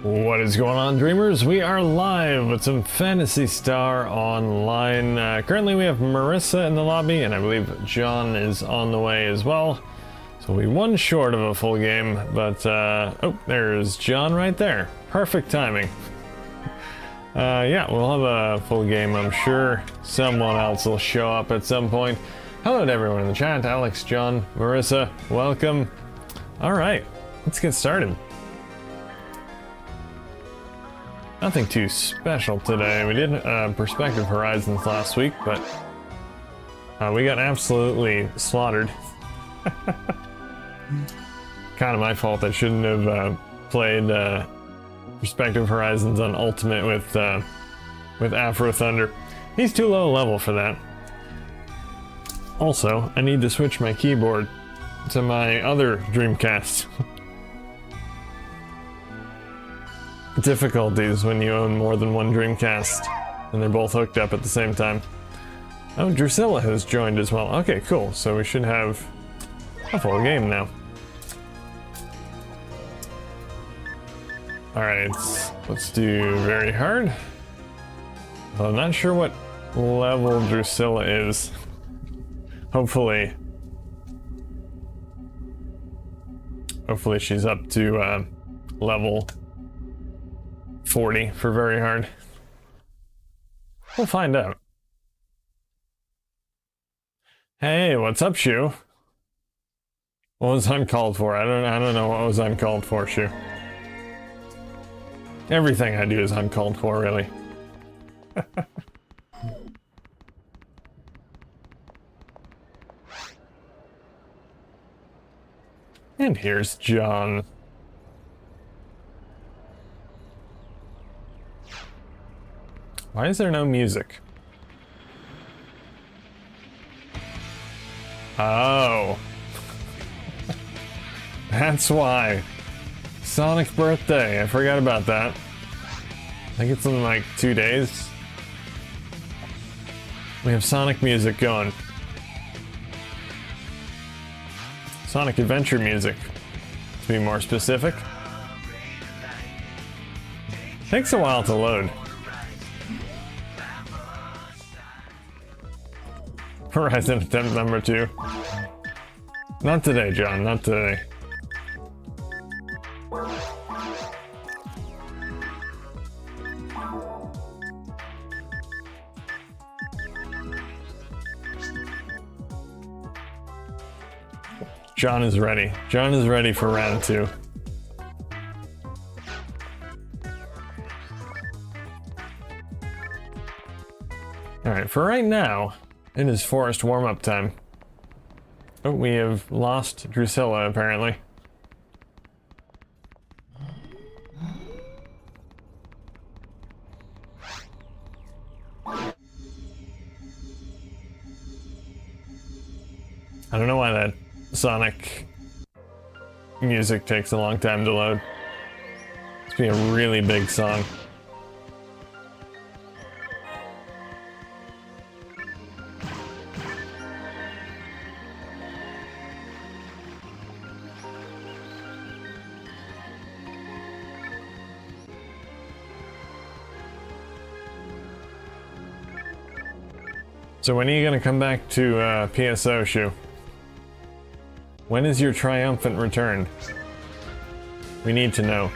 What is going on, dreamers? We are live with some Phantasy Star Online. Currently we have Marissa in the lobby, and I believe John is on the way as well. So we'll be one short of a full game, but oh, there's John right there. Perfect timing. Yeah, we'll have a full game. I'm sure someone else will show up at some point. Hello to everyone in the chat. Alex, John, Marissa, welcome. All right, let's get started. Nothing too special today. We did Perspective Horizons last week, but we got absolutely slaughtered. Kind of my fault. I shouldn't have played Perspective Horizons on Ultimate with Afro Thunder. He's too low level for that. Also, I need to switch my keyboard to my other Dreamcast. Difficulties when you own more than one Dreamcast and they're both hooked up at the same time. Oh, Drusilla has joined as well. Okay, cool. So we should have a full game now. Alright, let's do very hard. Well, I'm not sure what level Drusilla is. Hopefully she's up to level 40 for very hard. We'll find out. Hey, what's up, Shu? What was uncalled for? I don't know what was uncalled for, Shu. Everything I do is uncalled for, really. And here's John. Why is there no music? Oh. That's why. Sonic Birthday. I forgot about that. I think it's in like 2 days. We have Sonic music going. Sonic Adventure music, to be more specific. Takes a while to load. Horizon attempt number 2. Not today, John, not today. John is ready. John is ready for round 2. Alright, for right now, it is forest warm-up time. Oh, we have lost Drusilla, apparently. I don't know why that Sonic music takes a long time to load. It's been a really big song. So when are you gonna come back to PSO, Shu? When is your triumphant return? We need to know.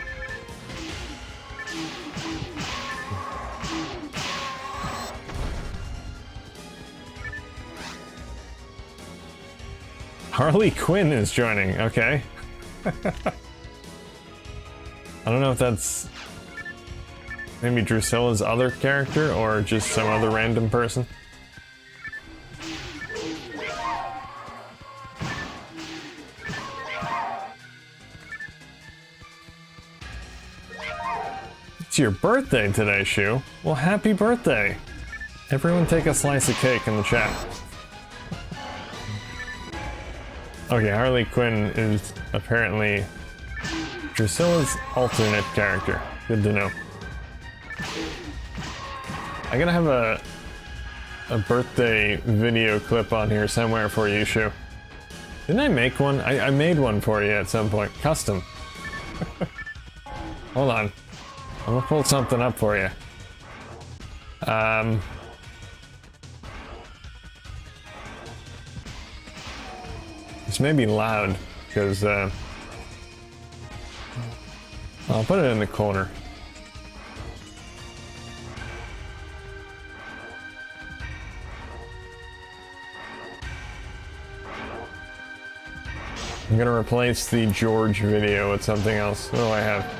Harley Quinn is joining, okay. I don't know if that's maybe Drusilla's other character or just some other random person. It's your birthday today, Shu. Well, happy birthday. Everyone take a slice of cake in the chat. Okay, Harley Quinn is apparently Drusilla's alternate character. Good to know. I gotta have a birthday video clip on here somewhere for you, Shu. Didn't I make one? I made one for you at some point. Custom. Hold on. I'm gonna pull something up for you. This may be loud, because, I'll put it in the corner. I'm gonna replace the George video with something else. What do I have?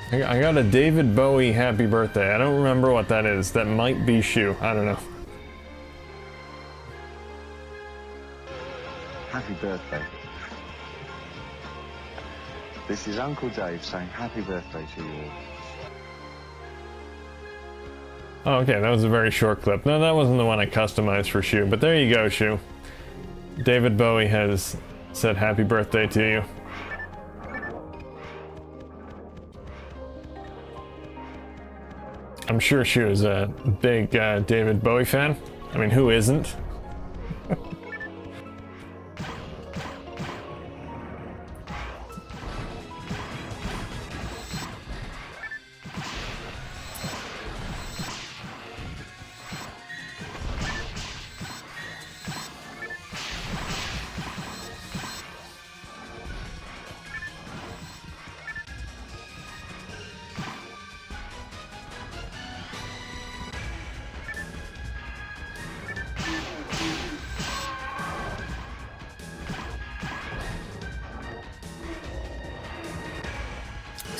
I got a David Bowie happy birthday. I don't remember what that is. That might be Shu. I don't know. Happy birthday. This is Uncle Dave saying happy birthday to you all. Oh, okay, that was a very short clip. No, that wasn't the one I customized for Shu, but there you go, Shu. David Bowie has said happy birthday to you. I'm sure Shu is a big David Bowie fan. I mean, who isn't?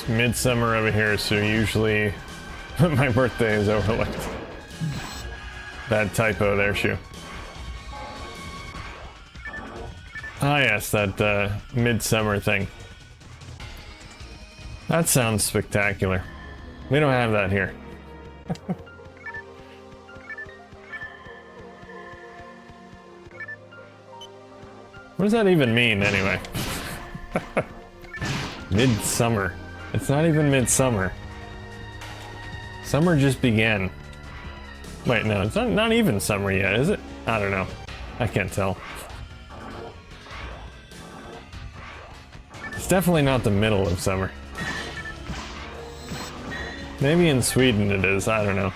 Midsummer over here, so usually my birthday is overlooked. Bad typo there, Shu. Ah yes, that midsummer thing. That sounds spectacular. We don't have that here. What does that even mean, anyway? Midsummer. It's not even midsummer. Summer just began. Wait, no, it's not even summer yet, is it? I don't know. I can't tell. It's definitely not the middle of summer. Maybe in Sweden it is, I don't know.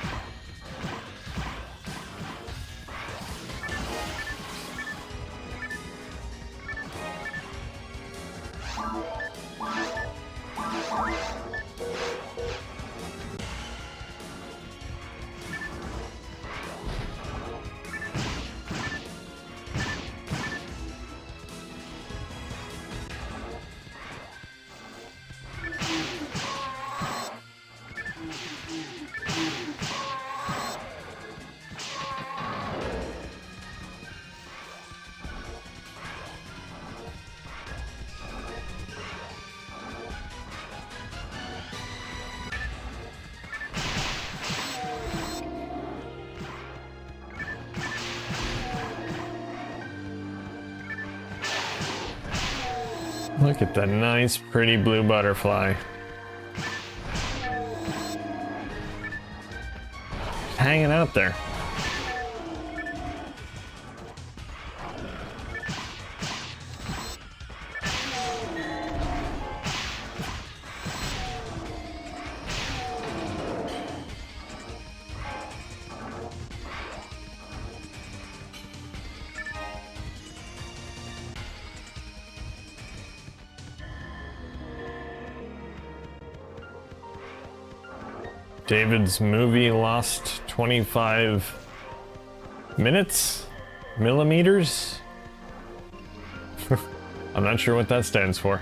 Look at that nice, pretty blue butterfly. Hanging out there. David's movie lost 25 minutes? Millimeters? I'm not sure what that stands for.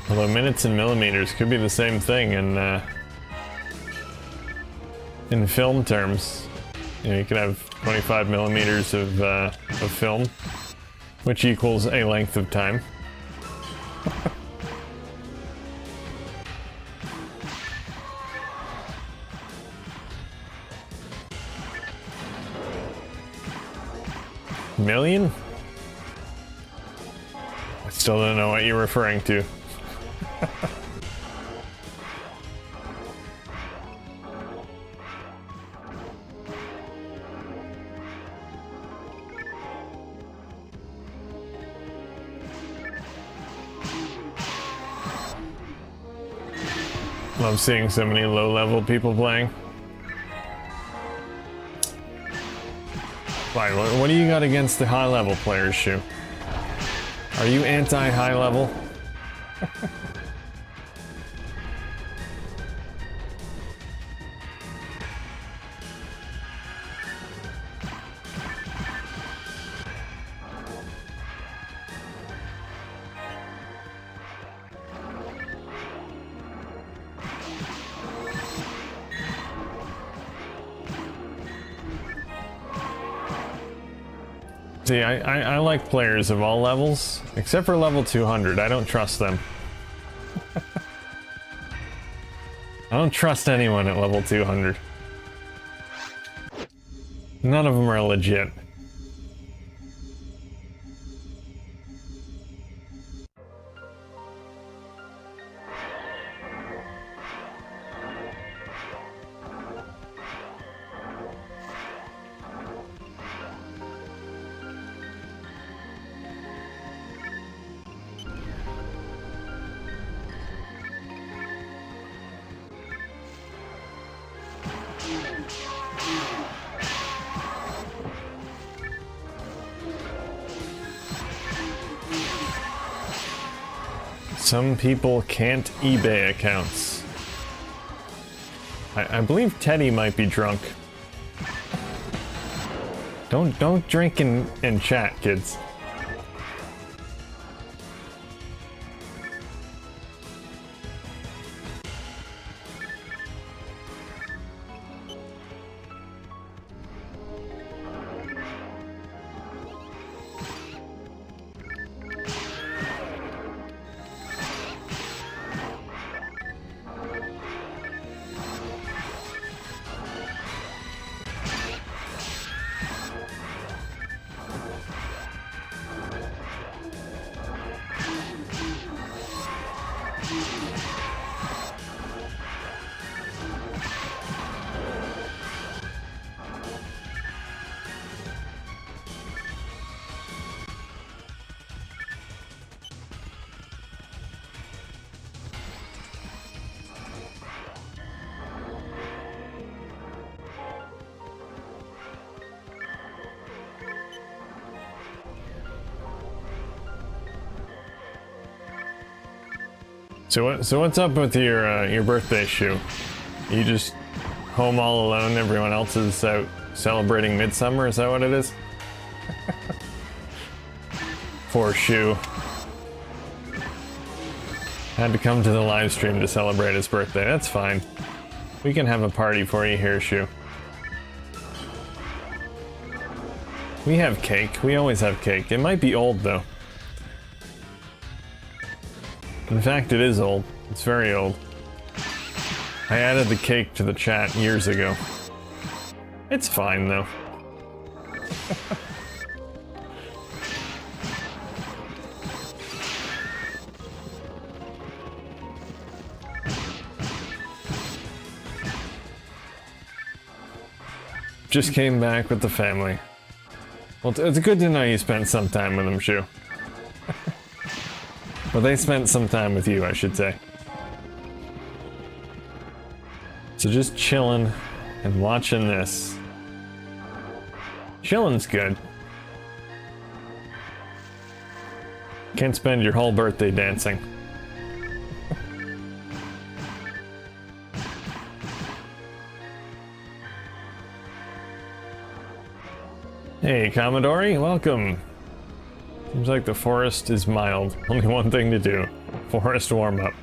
Although minutes and millimeters could be the same thing in film terms. You know, you could have 25 millimeters of film, which equals a length of time. Million? I still don't know what you're referring to. Love seeing so many low-level people playing. Why, what do you got against the high-level players, Shu? Are you anti-high level? See, I like players of all levels, except for level 200. I don't trust them. I don't trust anyone at level 200. None of them are legit. Some people can't eBay accounts. I believe Teddy might be drunk. Don't drink and chat, kids. So what's up with your birthday, Shu? You just home all alone, everyone else is out celebrating midsummer, is that what it is? Poor Shu. Had to come to the live stream to celebrate his birthday, that's fine. We can have a party for you here, Shu. We have cake, we always have cake. It might be old though. In fact, it is old. It's very old. I added the cake to the chat years ago. It's fine, though. Just came back with the family. Well, it's good to know you spent some time with them, Shu. Well, they spent some time with you, I should say. So just chilling and watching this. Chilling's good. Can't spend your whole birthday dancing. Hey, Commodore, welcome. Seems like the forest is mild. Only one thing to do. Forest warm-up.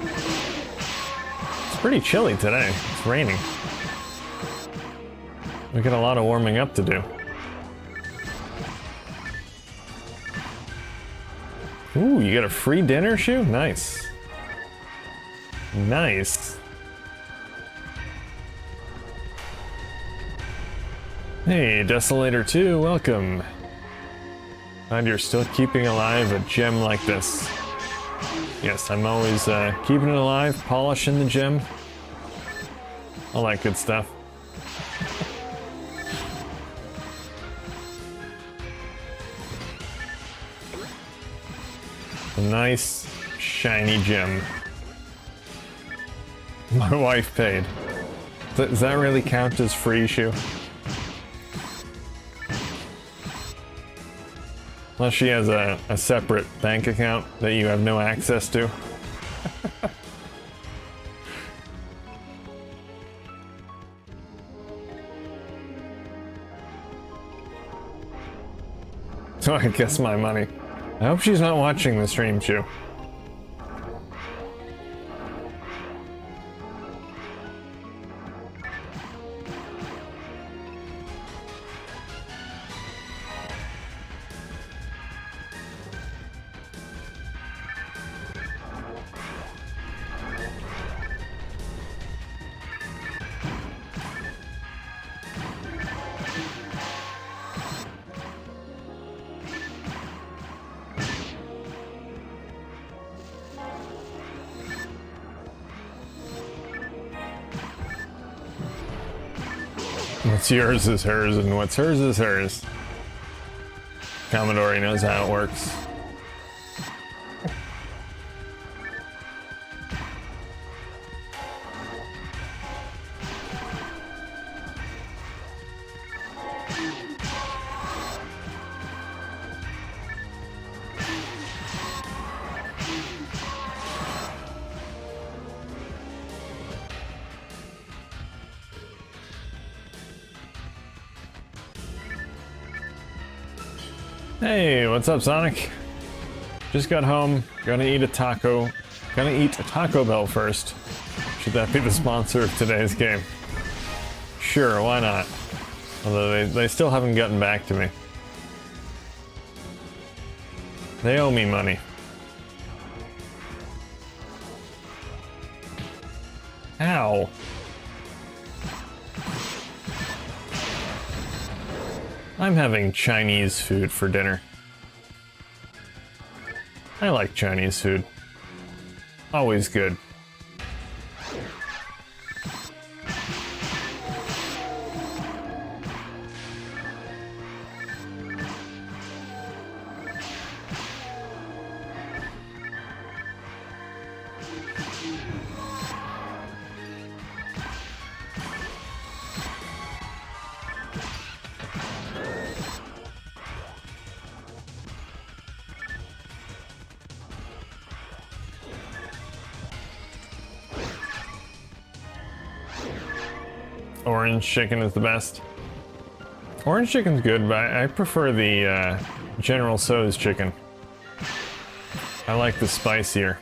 It's pretty chilly today. It's raining. We got a lot of warming up to do. Ooh, you got a free dinner, Shu? Nice. Nice. Hey, Desolator 2, welcome. Glad you're still keeping alive a gem like this. Yes, I'm always keeping it alive, polishing the gem. All that good stuff. A nice, shiny gem. My wife paid. Does that really count as free, Shu? Unless she has a separate bank account that you have no access to. So I guess my money. I hope she's not watching the stream, Shu. What's yours is hers, and what's hers is hers. Commodor knows how it works. Hey, what's up, Sonic? Just got home, gonna eat a taco. Gonna eat a Taco Bell first. Should that be the sponsor of today's game? Sure, why not? Although they still haven't gotten back to me. They owe me money. Ow. I'm having Chinese food for dinner. I like Chinese food. Always good. Orange chicken is the best. Orange chicken's good, but I prefer the General Tso's chicken. I like the spicier.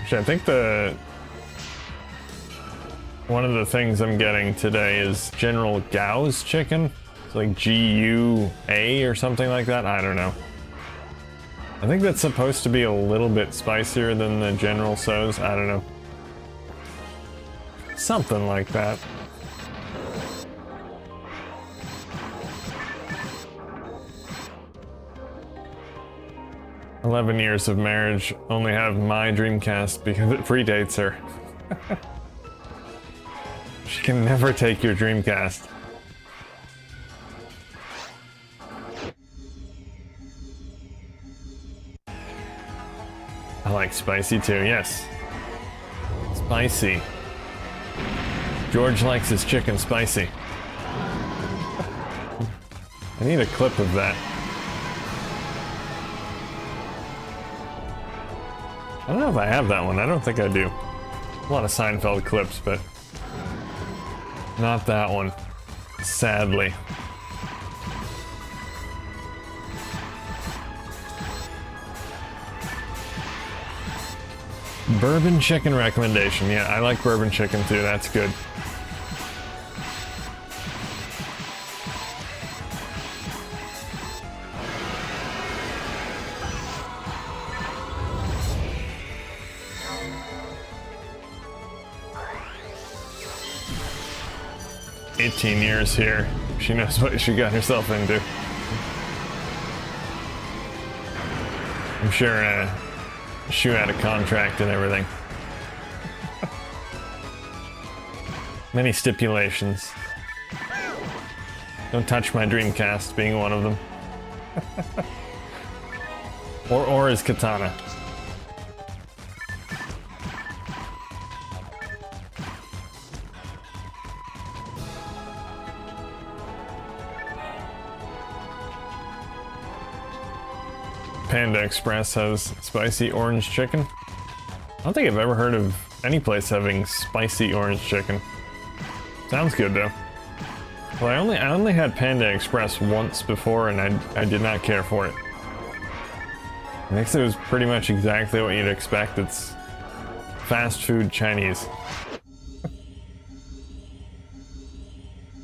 Actually, I think one of the things I'm getting today is General Gao's chicken. It's like G-U-A or something like that. I don't know. I think that's supposed to be a little bit spicier than the General Tso's. I don't know. Something like that. "11 years of marriage, only have my Dreamcast because it predates her." She can never take your Dreamcast. I like spicy too, yes. Spicy. George likes his chicken spicy. I need a clip of that. I don't know if I have that one. I don't think I do. A lot of Seinfeld clips, but not that one. Sadly. Bourbon chicken recommendation. Yeah, I like bourbon chicken too. That's good. "18 years here. She knows what she got herself into." I'm sure Shu had a contract and everything. Many stipulations. Don't touch my Dreamcast being one of them. or his katana. Panda Express has spicy orange chicken. I don't think I've ever heard of any place having spicy orange chicken. Sounds good though. Well, I only had Panda Express once before, and I did not care for it. I think it was pretty much exactly what you'd expect. It's fast food Chinese.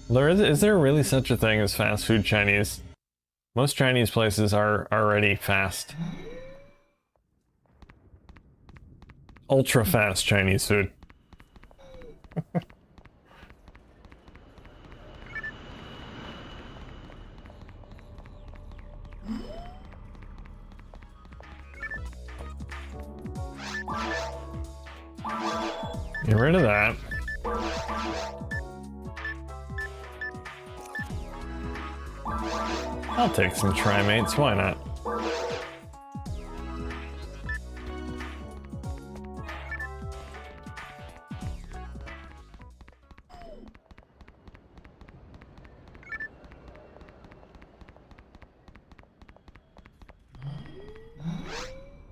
Is there really such a thing as fast food Chinese? Most Chinese places are already fast. Ultra fast Chinese food. Get rid of that. I'll take some trimates, why not?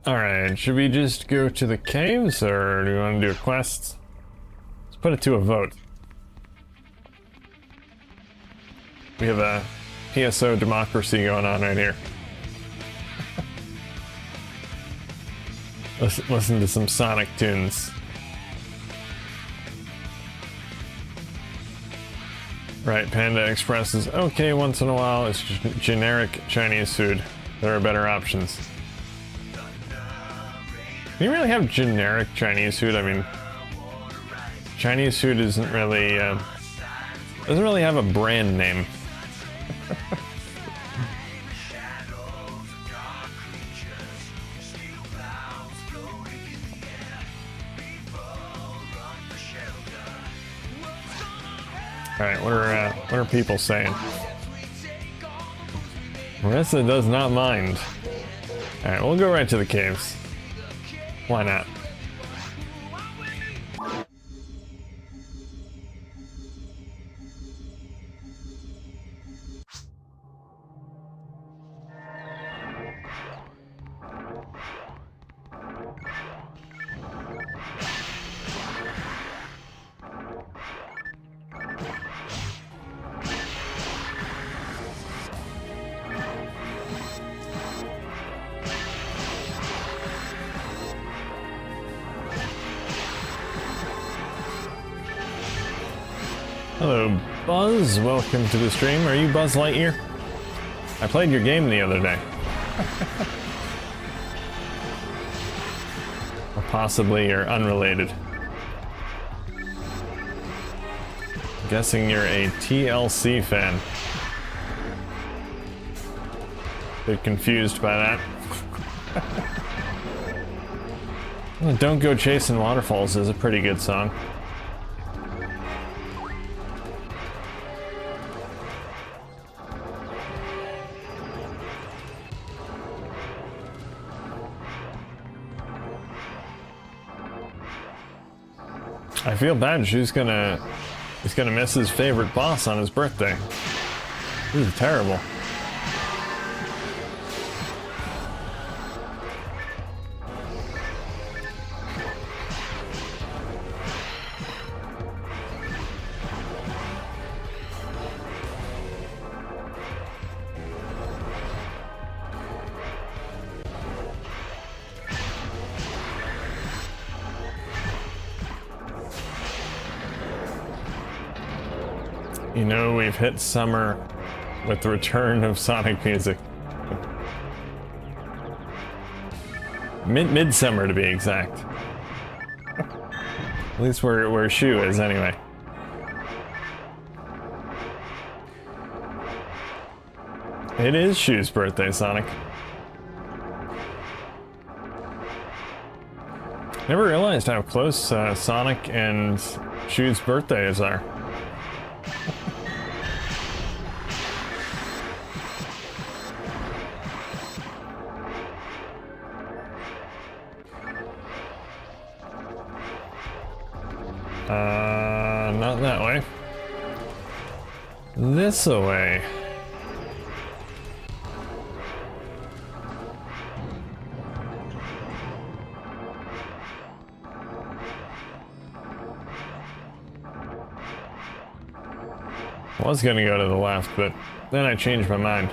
Alright, should we just go to the caves, or do we want to do a quest? Let's put it to a vote. We have a PSO democracy going on right here. Listen to some Sonic tunes. Right, Panda Express is okay once in a while. It's generic Chinese food. There are better options. Do you really have generic Chinese food? I mean, Chinese food isn't really, doesn't really have a brand name. Alright, what are people saying? Marissa does not mind. Alright, we'll go right to the caves. Why not? Hello, Buzz. Welcome to the stream. Are you Buzz Lightyear? I played your game the other day. Or possibly you're unrelated. I'm guessing you're a TLC fan. Bit confused by that. Well, Don't Go Chasing Waterfalls is a pretty good song. I feel bad. He's gonna miss his favorite boss on his birthday. This is terrible. You know, we've hit summer with the return of Sonic music. Midsummer to be exact. At least where Shu is anyway. It is Shu's birthday, Sonic. Never realized how close Sonic and Shu's birthdays are. Not that way. This way. I was gonna go to the left, but then I changed my mind.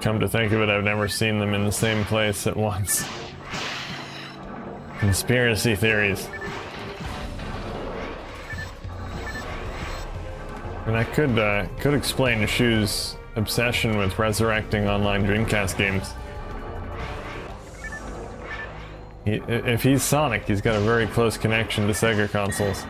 Come to think of it, I've never seen them in the same place at once. Conspiracy theories. And that could explain Shu's obsession with resurrecting online Dreamcast games. If he's Sonic, he's got a very close connection to Sega consoles.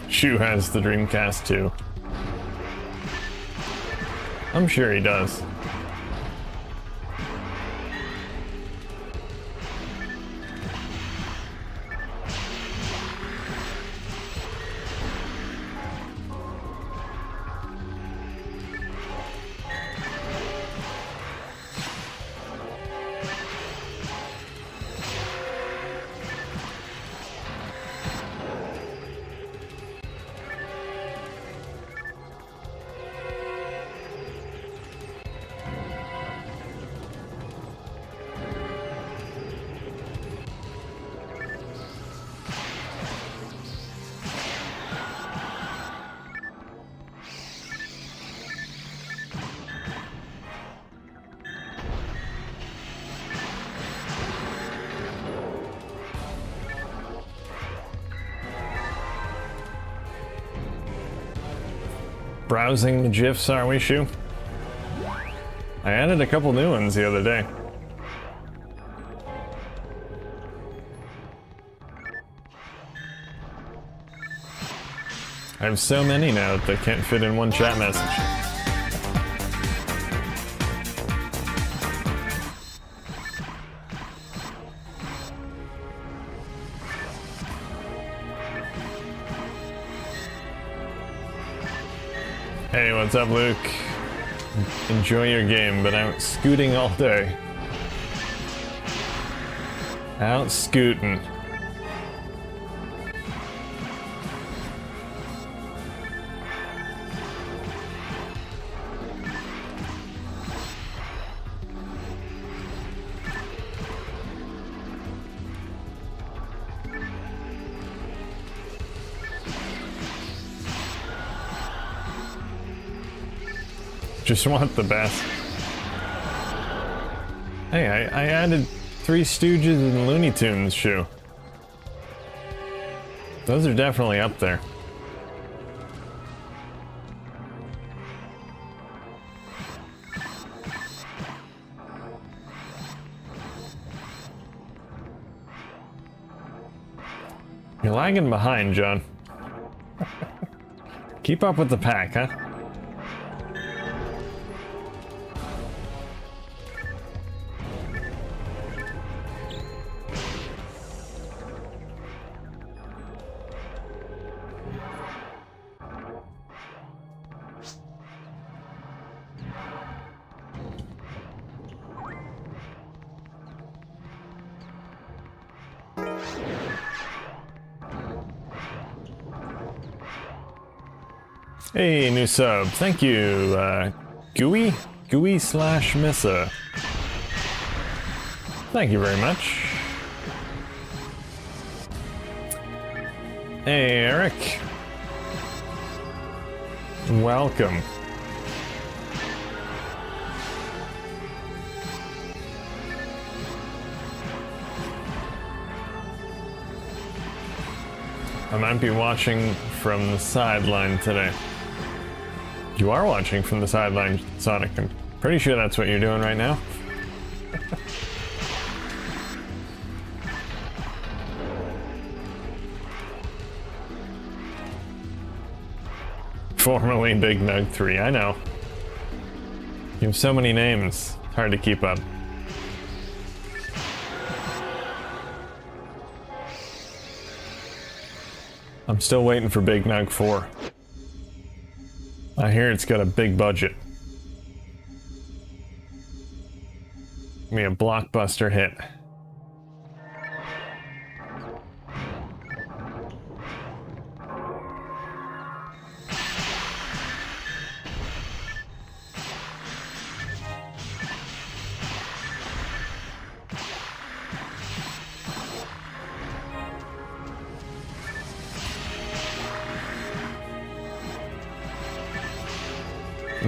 Shu has the Dreamcast too. I'm sure he does. Browsing the GIFs, are we, Shu? I added a couple new ones the other day. I have so many now that they can't fit in one chat message. Hey, what's up, Luke? Enjoy your game, but I'm scooting all day. Out scooting. Just want the best. Hey, I added Three Stooges and Looney Tunes, Shu. Those are definitely up there. You're lagging behind, John. Keep up with the pack, huh? Hey, new sub. Thank you, Gooey/Missa. Thank you very much. Hey, Eric. Welcome. I might be watching from the sideline today. You are watching from the sideline, Sonic. Pretty sure that's what you're doing right now. Formerly Big Nug 3, I know. You have so many names, it's hard to keep up. I'm still waiting for Big Nug 4. I hear it's got a big budget. Give me a blockbuster hit.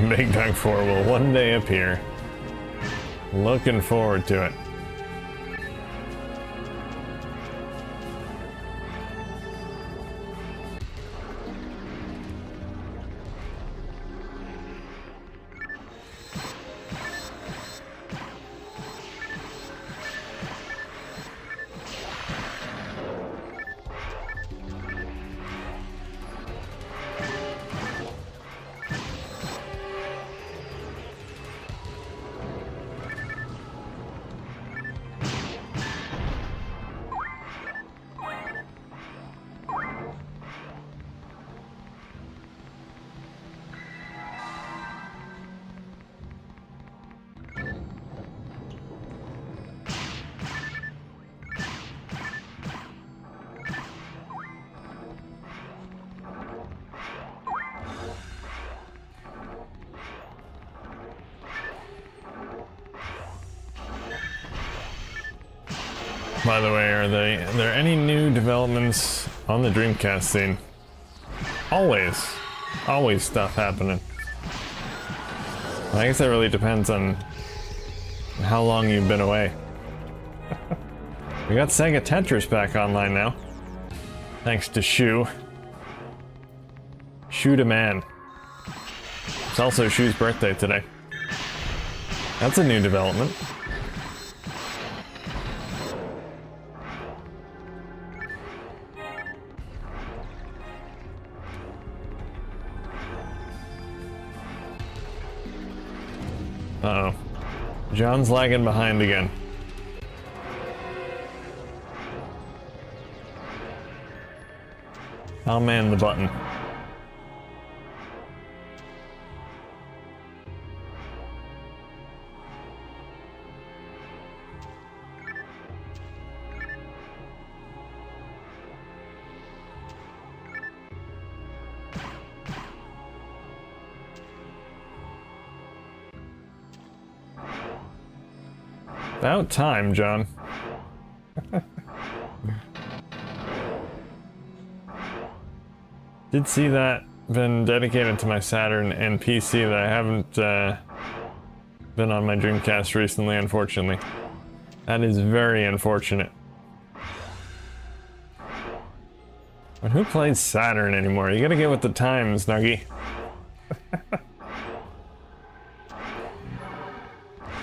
Big Nug 4 will one day appear. Looking forward to it. By the way, are there any new developments on the Dreamcast scene? Always stuff happening. I guess that really depends on how long you've been away. We got Sega Tetris back online now. Thanks to Shu. Shu the man. It's also Shu's birthday today. That's a new development. Uh-oh. John's lagging behind again. I'll man the button. About time, John. Did see that been dedicated to my Saturn and PC that I haven't been on my Dreamcast recently, unfortunately. That is very unfortunate. But who plays Saturn anymore? You gotta get with the times, Nuggy.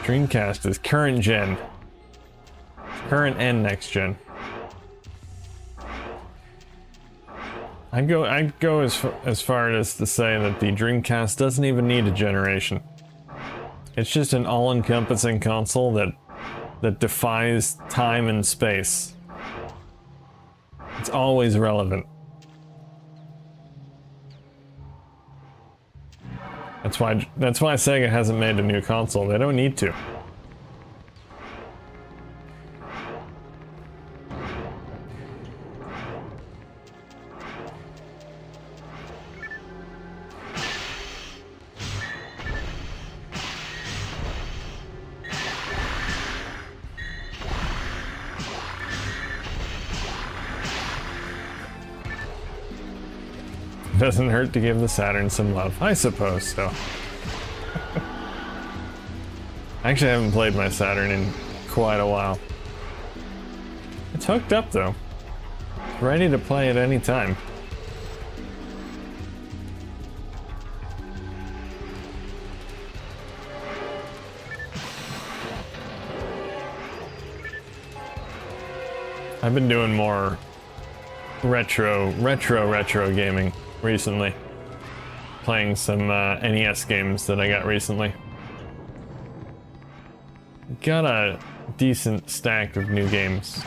Dreamcast is current gen. Current and next gen. I'd go as far as to say that the Dreamcast doesn't even need a generation. It's just an all-encompassing console that defies time and space. It's always relevant. That's why Sega hasn't made a new console. They don't need to. Doesn't hurt to give the Saturn some love. I suppose so. Actually, I haven't played my Saturn in quite a while. It's hooked up though. Ready to play at any time. I've been doing more retro gaming recently. Playing some NES games that I got recently. Got a decent stack of new games.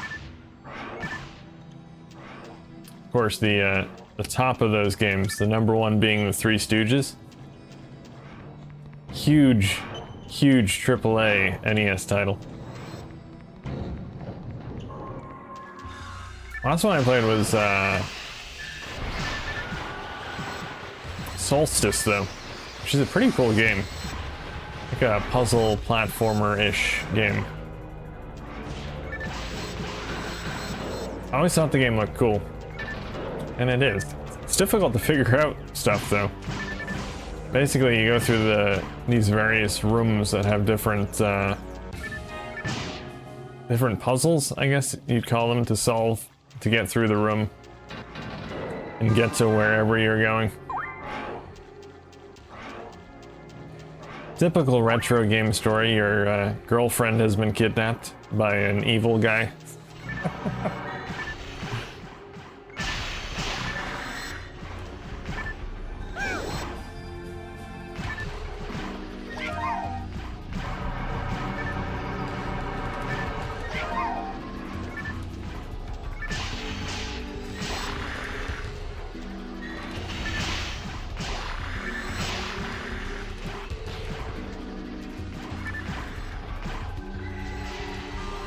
Of course, the top of those games, the number one being the Three Stooges. Huge AAA NES title. Last one I played was Solstice, though, which is a pretty cool game. Like a puzzle platformer-ish game. I always thought the game looked cool. And it is. It's difficult to figure out stuff, though. Basically, you go through these various rooms that have different puzzles, I guess you'd call them, to solve, to get through the room and get to wherever you're going. Typical retro game story, your girlfriend has been kidnapped by an evil guy.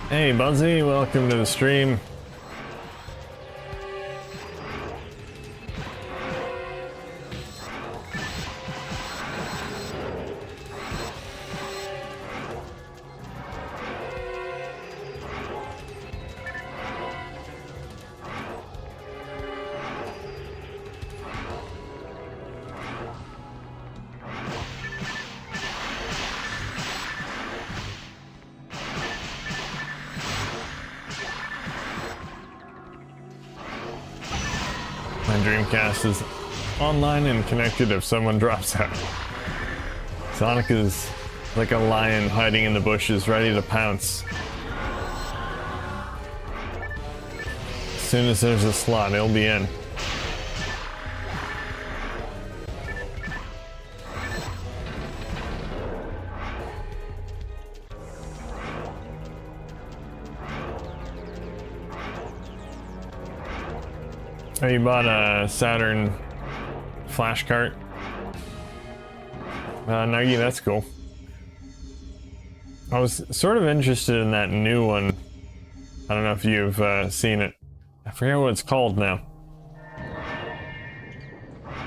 Hey Buzzy, welcome to the stream. Dreamcast is online and connected if someone drops out. Sonic is like a lion hiding in the bushes, ready to pounce. As soon as there's a slot, he'll be in. Oh, you bought a Saturn flash cart? Nagi, that's cool. I was sort of interested in that new one. I don't know if you've seen it. I forget what it's called now.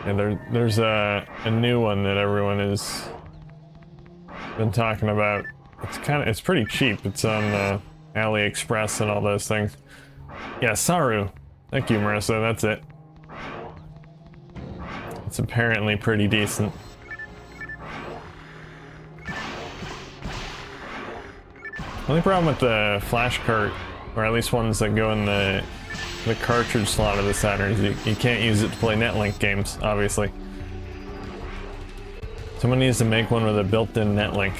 Yeah, there's a new one that everyone has been talking about. It's pretty cheap. It's on AliExpress and all those things. Yeah, Saru. Thank you, Marissa, that's it. It's apparently pretty decent. Only problem with the flash cart, or at least ones that go in the cartridge slot of the Saturn, is you can't use it to play Netlink games, obviously. Someone needs to make one with a built-in Netlink.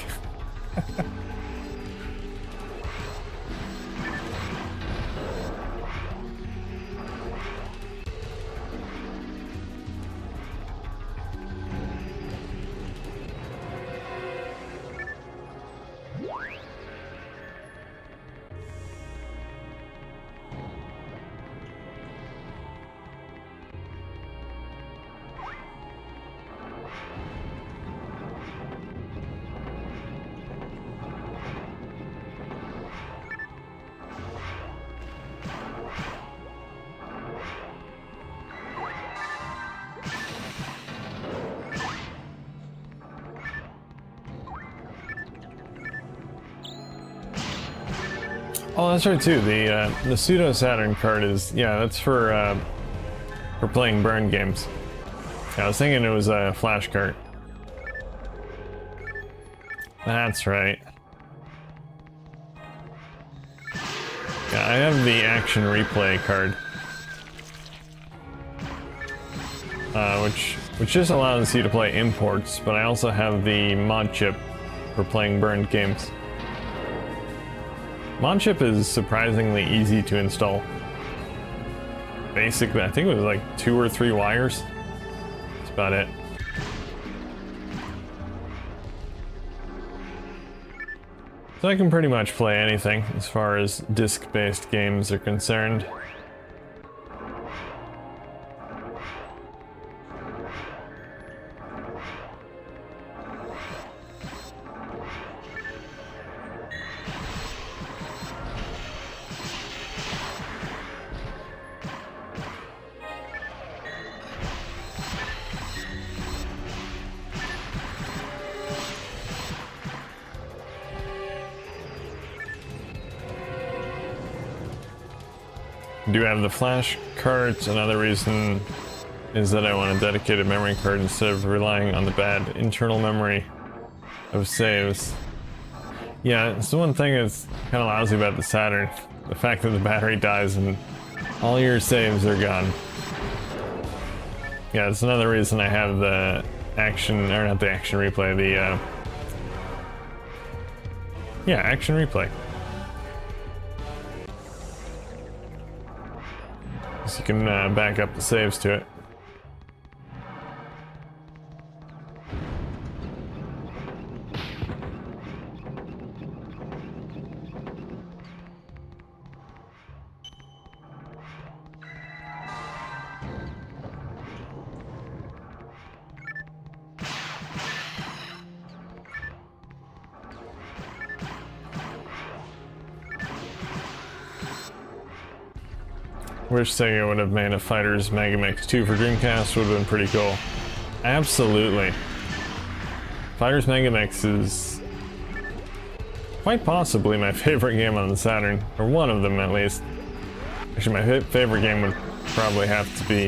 Oh, that's right too. The Pseudo Saturn card is, yeah, that's for playing burn games. Yeah, I was thinking it was a flash cart. That's right. Yeah, I have the Action Replay card, which just allows you to play imports, but I also have the mod chip for playing burned games. Modchip is surprisingly easy to install. Basically, I think it was like 2 or 3 wires. That's about it. So I can pretty much play anything as far as disc-based games are concerned. I do have the flash cards. Another reason is that I want a dedicated memory card instead of relying on the bad internal memory of saves. Yeah, it's the one thing that's kind of lousy about the Saturn. The fact that the battery dies and all your saves are gone. Yeah, it's another reason I have the action, or not the action replay, the yeah, action replay. So you can back up the saves to it. Wish Sega would have made a Fighters Megamix 2 for Dreamcast, would have been pretty cool. Absolutely. Fighters Megamix is quite possibly my favorite game on the Saturn, or one of them at least. Actually, my favorite game would probably have to be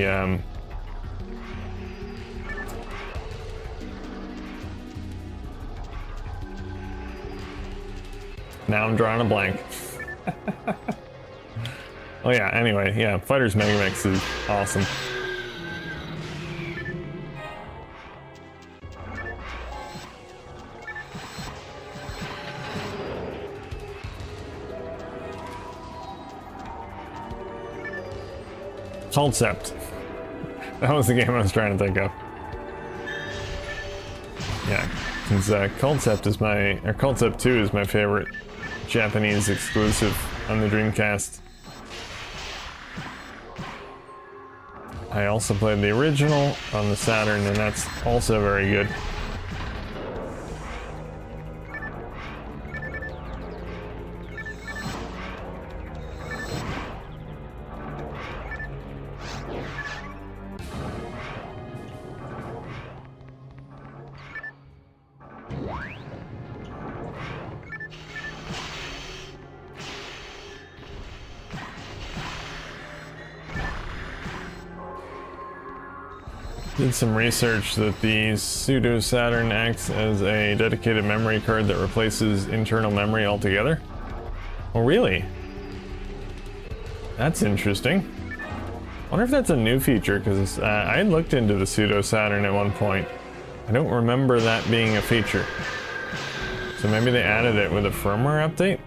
now I'm drawing a blank. Oh yeah, anyway, yeah, Fighters Megamix is awesome. Concept. That was the game I was trying to think of. Yeah, since Concept is or Concept 2 is my favorite Japanese exclusive on the Dreamcast. I also played the original on the Saturn, and that's also very good. Did some research that the Pseudo Saturn acts as a dedicated memory card that replaces internal memory altogether. Oh, really? That's interesting. I wonder if that's a new feature, because I had looked into the Pseudo Saturn at one point. I don't remember that being a feature. So maybe they added it with a firmware update?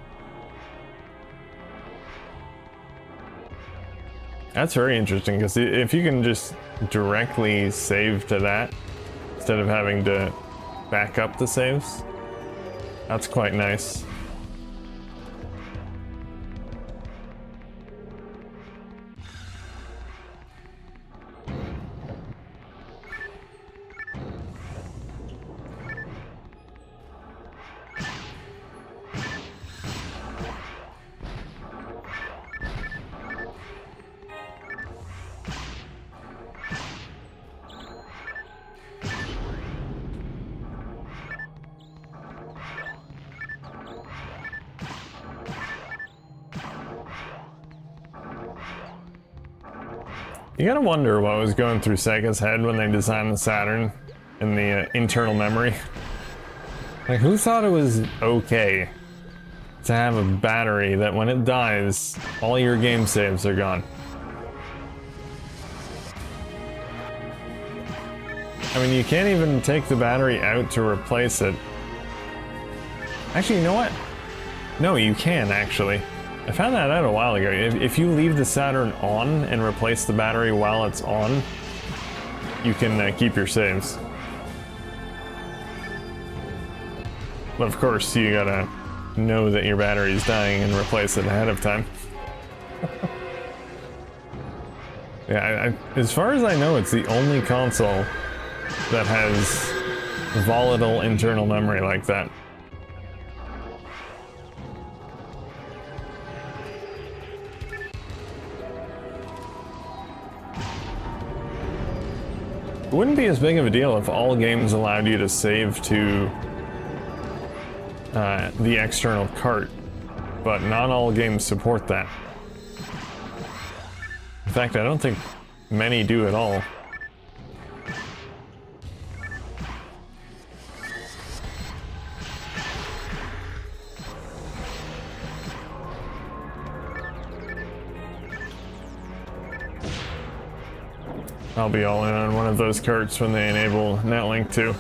That's very interesting, because if you can just directly save to that instead of having to back up the saves, that's quite nice. You gotta wonder what was going through Sega's head when they designed the Saturn and the internal memory. Like, who thought it was okay to have a battery that when it dies, all your game saves are gone? I mean, you can't even take the battery out to replace it. Actually, you know what? No, you can actually. I found that out a while ago. If you leave the Saturn on and replace the battery while it's on, you can keep your saves. But of course, you gotta know that your battery's dying and replace it ahead of time. Yeah, as far as I know, it's the only console that has volatile internal memory like that. It wouldn't be as big of a deal if all games allowed you to save to the external cart, but not all games support that. In fact, I don't think many do at all. I'll be all in on one of those carts when they enable Netlink too.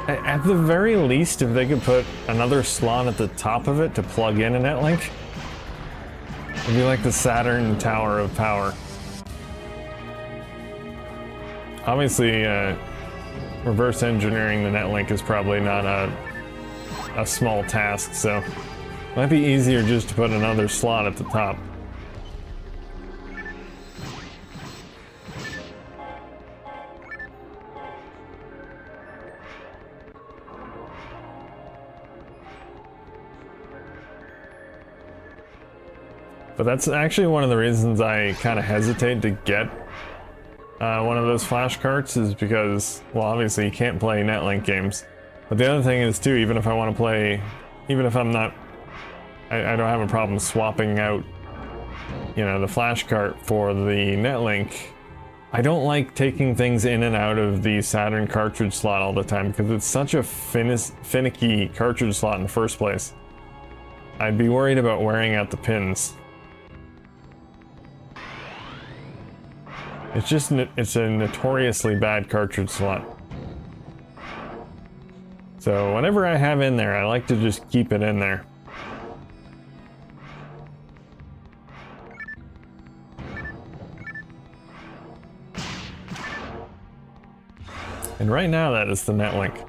At the very least, if they could put another slot at the top of it to plug in a Netlink, it'd be like the Saturn Tower of Power. Obviously, reverse engineering the Netlink is probably not a small task, so it might be easier just to put another slot at the top. But that's actually one of the reasons I kind of hesitate to get one of those flash carts, is because, well, obviously you can't play Netlink games. But the other thing is too, even if I want to play, even if I'm not, I don't have a problem swapping out, you know, the flash cart for the Netlink. I don't like taking things in and out of the Saturn cartridge slot all the time because it's such a finicky cartridge slot in the first place. I'd be worried about wearing out the pins. It's just, it's a notoriously bad cartridge slot. So whatever I have in there, I like to just keep it in there. And right now that is the Netlink.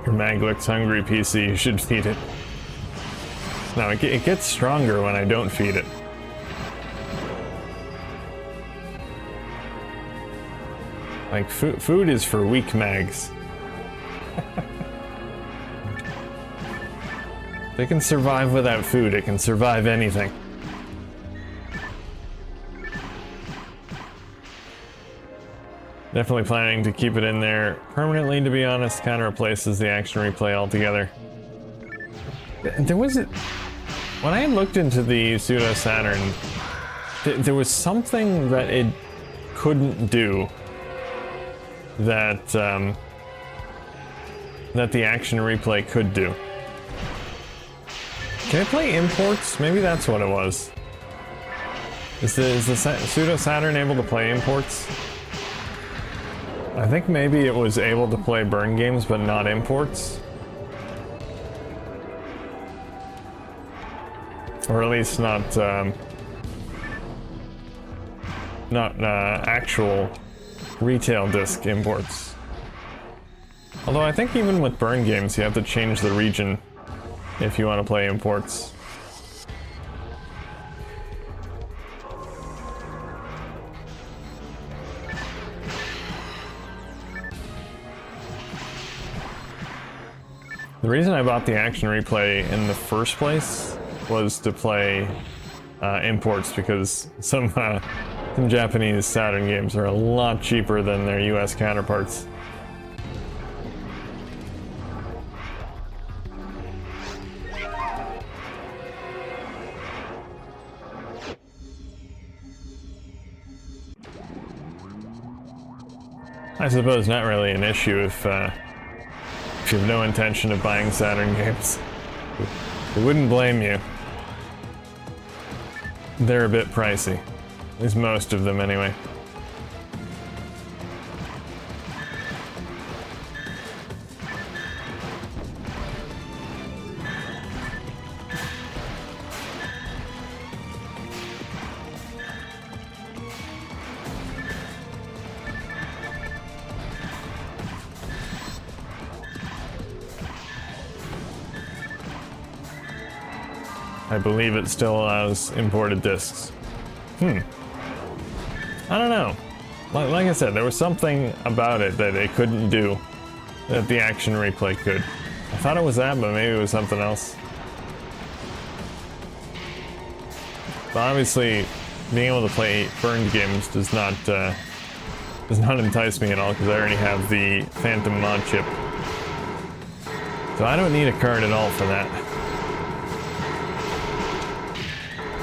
Your mag looks hungry, PC. You should feed it. No, it gets stronger when I don't feed it. Like, food is for weak mags. They can survive without food. It can survive anything. Definitely planning to keep it in there permanently, to be honest. Kind of replaces the action replay altogether. There was when I looked into the Pseudo Saturn, there was something that it couldn't do that that the action replay could do. Can it play imports? Maybe that's what it was. Is the Pseudo Saturn able to play imports? I think maybe it was able to play burn games, but not imports. Or at least not actual retail disc imports. Although I think even with burn games, you have to change the region if you want to play imports. The reason I bought the action replay in the first place was to play imports, because some Japanese Saturn games are a lot cheaper than their US counterparts. I suppose not really an issue if you have no intention of buying Saturn games. I wouldn't blame you. They're a bit pricey. At least most of them, anyway. I believe it still allows imported discs. I don't know. Like I said, there was something about it that it couldn't do that the action replay could. I thought it was that, but maybe it was something else. But obviously, being able to play burned games does not entice me at all, because I already have the Phantom mod chip. So I don't need a card at all for that.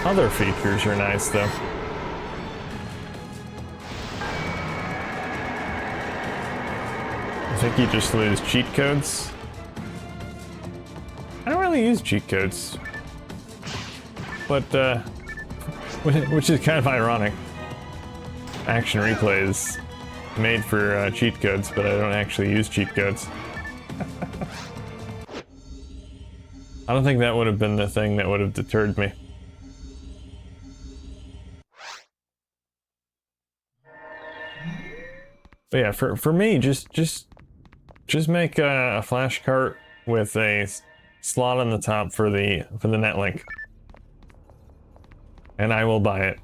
Other features are nice, though. I think you just lose cheat codes. I don't really use cheat codes. But, which is kind of ironic. Action Replay is made for cheat codes, but I don't actually use cheat codes. I don't think that would have been the thing that would have deterred me. But yeah, for me, just make a flash cart with a slot on the top for the netlink, and I will buy it.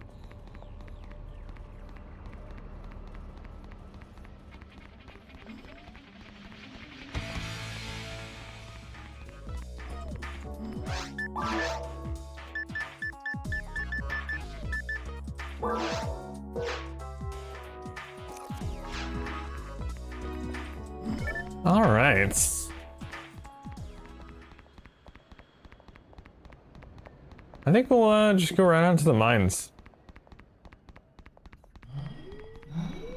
All right. I think we'll just go right on to the mines.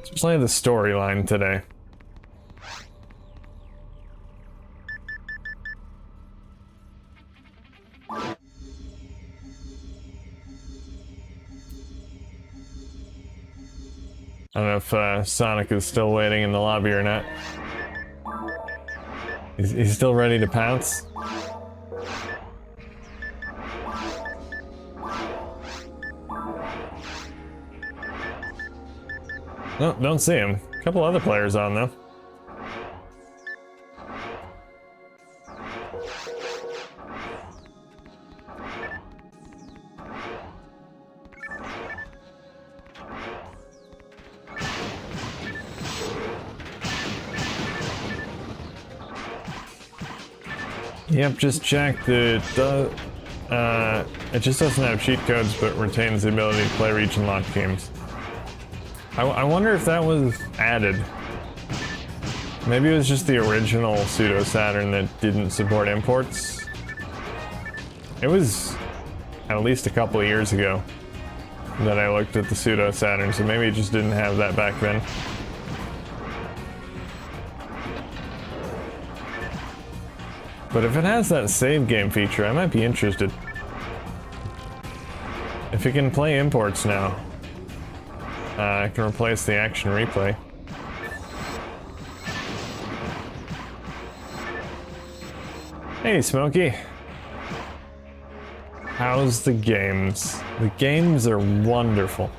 Especially the storyline today. I don't know if Sonic is still waiting in the lobby or not. He's still ready to pounce. No, don't see him. A couple other players on though. Yep, just checked. It just doesn't have cheat codes, but retains the ability to play region locked games. I wonder if that was added. Maybe it was just the original Pseudo Saturn that didn't support imports. It was at least a couple of years ago that I looked at the Pseudo Saturn, so maybe it just didn't have that back then. But if it has that save game feature, I might be interested. If it can play imports now, I can replace the action replay. Hey, Smokey. How's the games? The games are wonderful.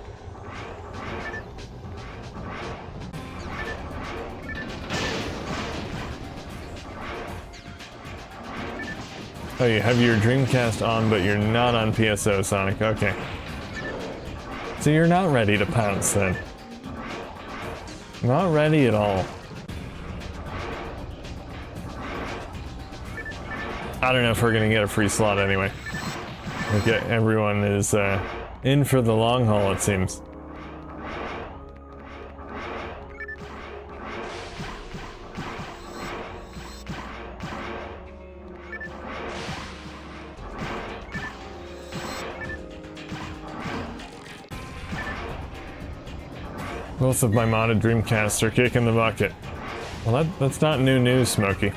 Oh, you have your Dreamcast on, but you're not on PSO, Sonic. Okay. So you're not ready to pounce, then. Not ready at all. I don't know if we're gonna get a free slot anyway. Okay, everyone is in for the long haul, it seems. Both of my modded Dreamcasts are kicking the bucket. Well, that's not new news, Smokey.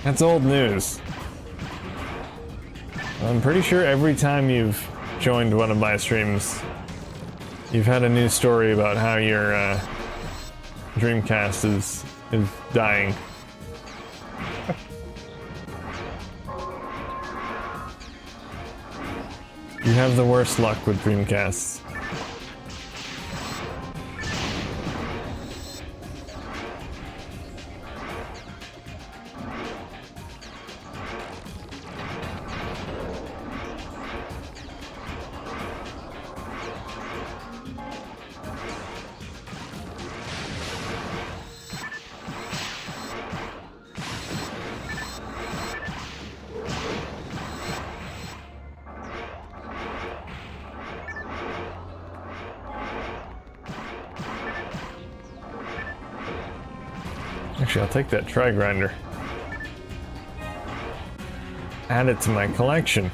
That's old news. I'm pretty sure every time you've joined one of my streams, you've had a new story about how your Dreamcast is dying. You have the worst luck with Dreamcasts. Actually, I'll take that tri-grinder. Add it to my collection.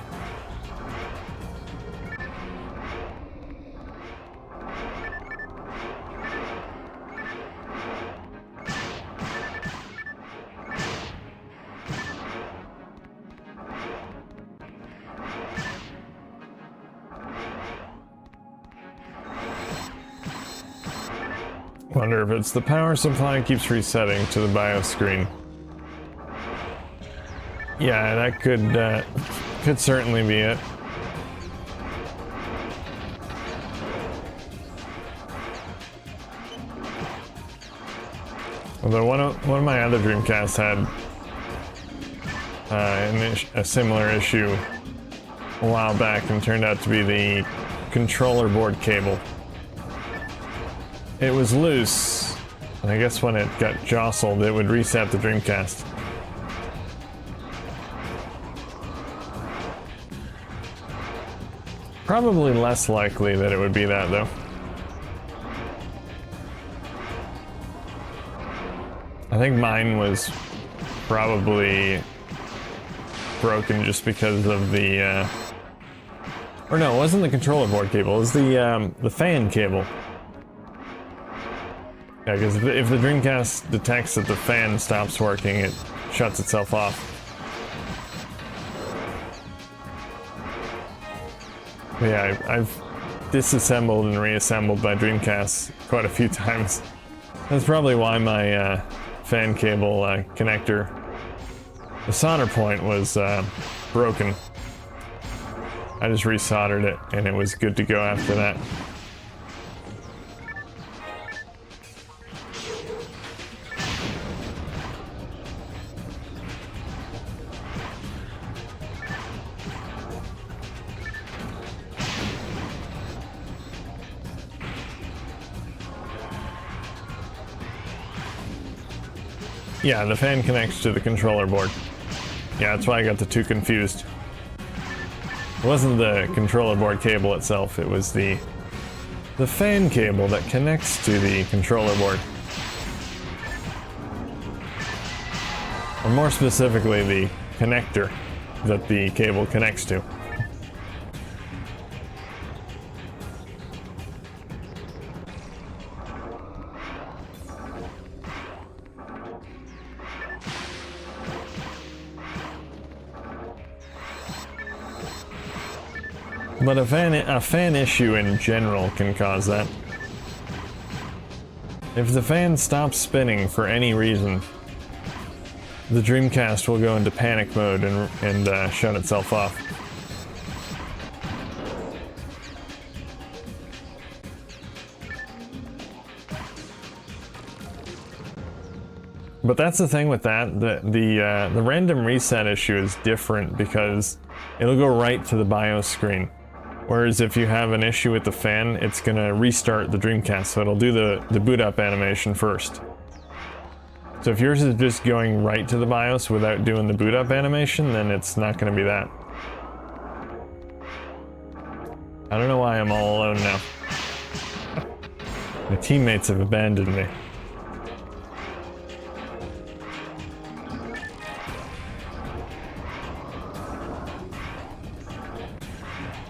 Wonder if it's the power supply keeps resetting to the BIOS screen. Yeah, that could certainly be it. Although one of my other Dreamcasts had a similar issue a while back, and turned out to be the controller board cable. It was loose, and I guess when it got jostled, it would reset the Dreamcast. Probably less likely that it would be that, though. I think mine was probably broken just because of the, or no, it wasn't the controller board cable, it was the fan cable. Yeah, because if the Dreamcast detects that the fan stops working, it shuts itself off. But yeah, I've disassembled and reassembled my Dreamcast quite a few times. That's probably why my fan cable connector, the solder point, was broken. I just resoldered it and it was good to go after that. Yeah, the fan connects to the controller board. Yeah, that's why I got the two confused. It wasn't the controller board cable itself, it was the fan cable that connects to the controller board. Or more specifically, the connector that the cable connects to. But a fan issue in general can cause that. If the fan stops spinning for any reason, the Dreamcast will go into panic mode and shut itself off. But that's the thing with that, the random reset issue is different because it'll go right to the BIOS screen. Whereas if you have an issue with the fan, it's gonna restart the Dreamcast, so it'll do the boot up animation first. So if yours is just going right to the BIOS without doing the boot up animation, then it's not gonna be that. I don't know why I'm all alone now. My teammates have abandoned me.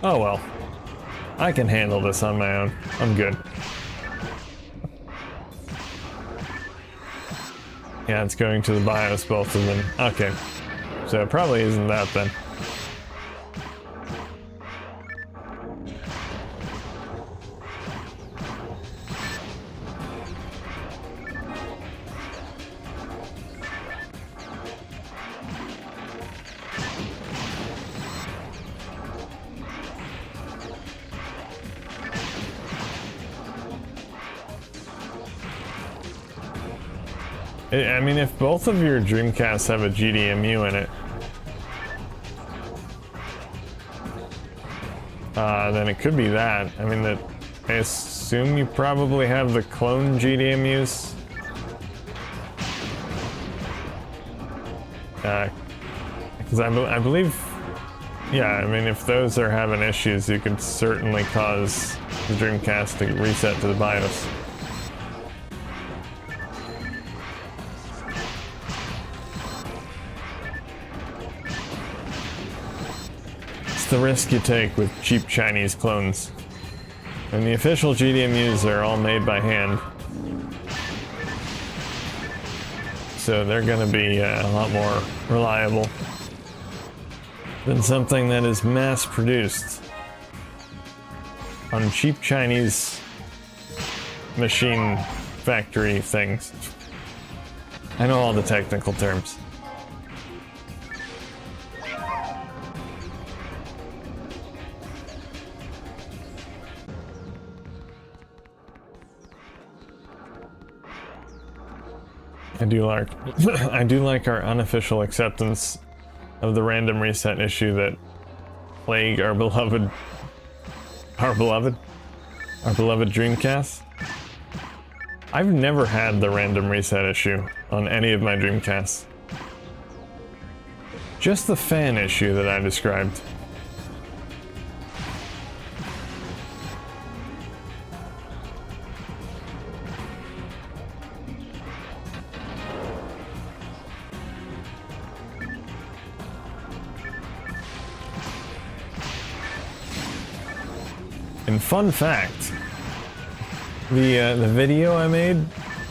Oh well. I can handle this on my own. I'm good. Yeah, it's going to the BIOS, both of them. Okay. So it probably isn't that then. I mean, if both of your Dreamcasts have a GDMU in it, then it could be that. I mean, I assume you probably have the clone GDMUs. Because I believe, yeah, I mean, if those are having issues, you could certainly cause the Dreamcast to reset to the BIOS. The risk you take with cheap Chinese clones. And the official GDMUs are all made by hand. So they're gonna be a lot more reliable than something that is mass produced on cheap Chinese machine factory things. I know all the technical terms. I do like our unofficial acceptance of the random reset issue that plague our beloved Dreamcast. I've never had the random reset issue on any of my Dreamcasts. Just the fan issue that I described. And fun fact, the video I made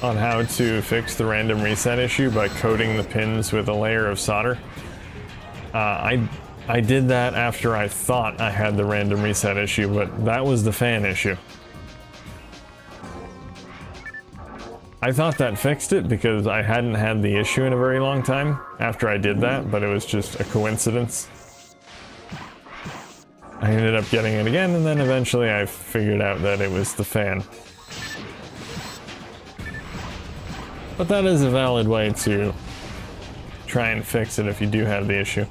on how to fix the random reset issue by coating the pins with a layer of solder, I did that after I thought I had the random reset issue, but that was the fan issue. I thought that fixed it because I hadn't had the issue in a very long time after I did that, but it was just a coincidence. I ended up getting it again, and then eventually I figured out that it was the fan. But that is a valid way to try and fix it if you do have the issue.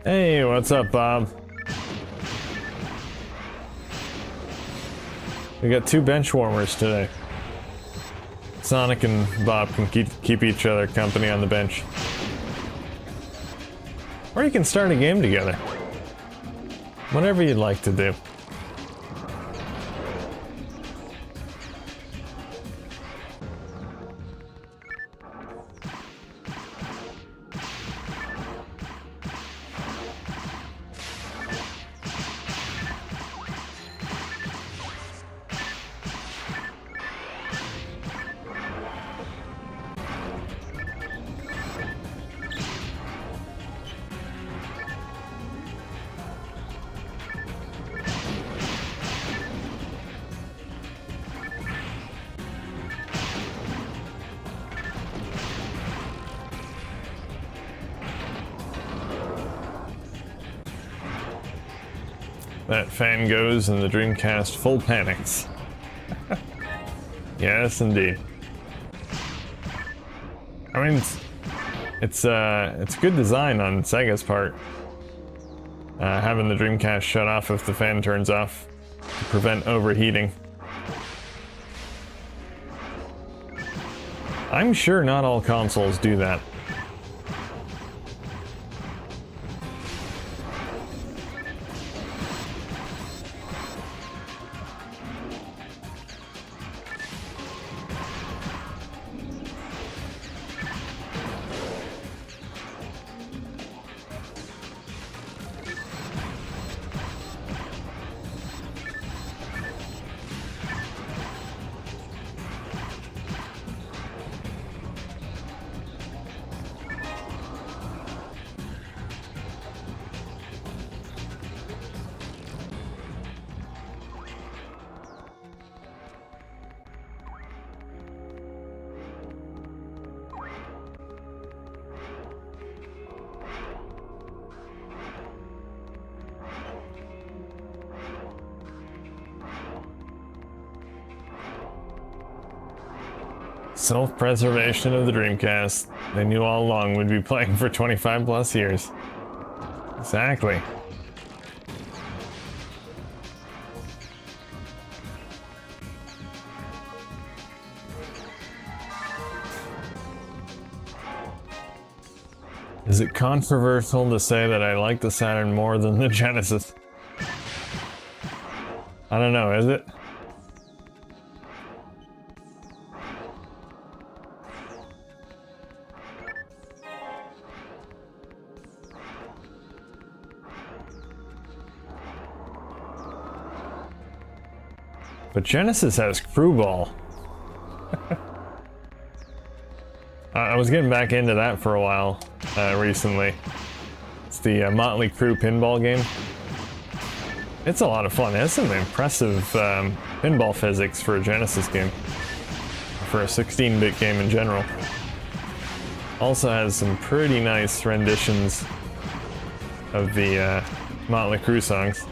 Hey, what's up, Bob? We got 2 bench warmers today. Sonic and Bob can keep each other company on the bench. Or you can start a game together. Whatever you'd like to do. That fan goes and the Dreamcast full panics. Yes, indeed. I mean, it's good design on Sega's part. Having the Dreamcast shut off if the fan turns off to prevent overheating. I'm sure not all consoles do that. Self-preservation of the Dreamcast. They knew all along we'd be playing for 25 plus years. Exactly. Is it controversial to say that I like the Saturn more than the Genesis? I don't know, is it? But Genesis has Crew Ball. I was getting back into that for a while recently. It's the Motley Crue pinball game. It's a lot of fun. It has some impressive pinball physics for a Genesis game. For a 16-bit game in general. Also has some pretty nice renditions of the Motley Crue songs.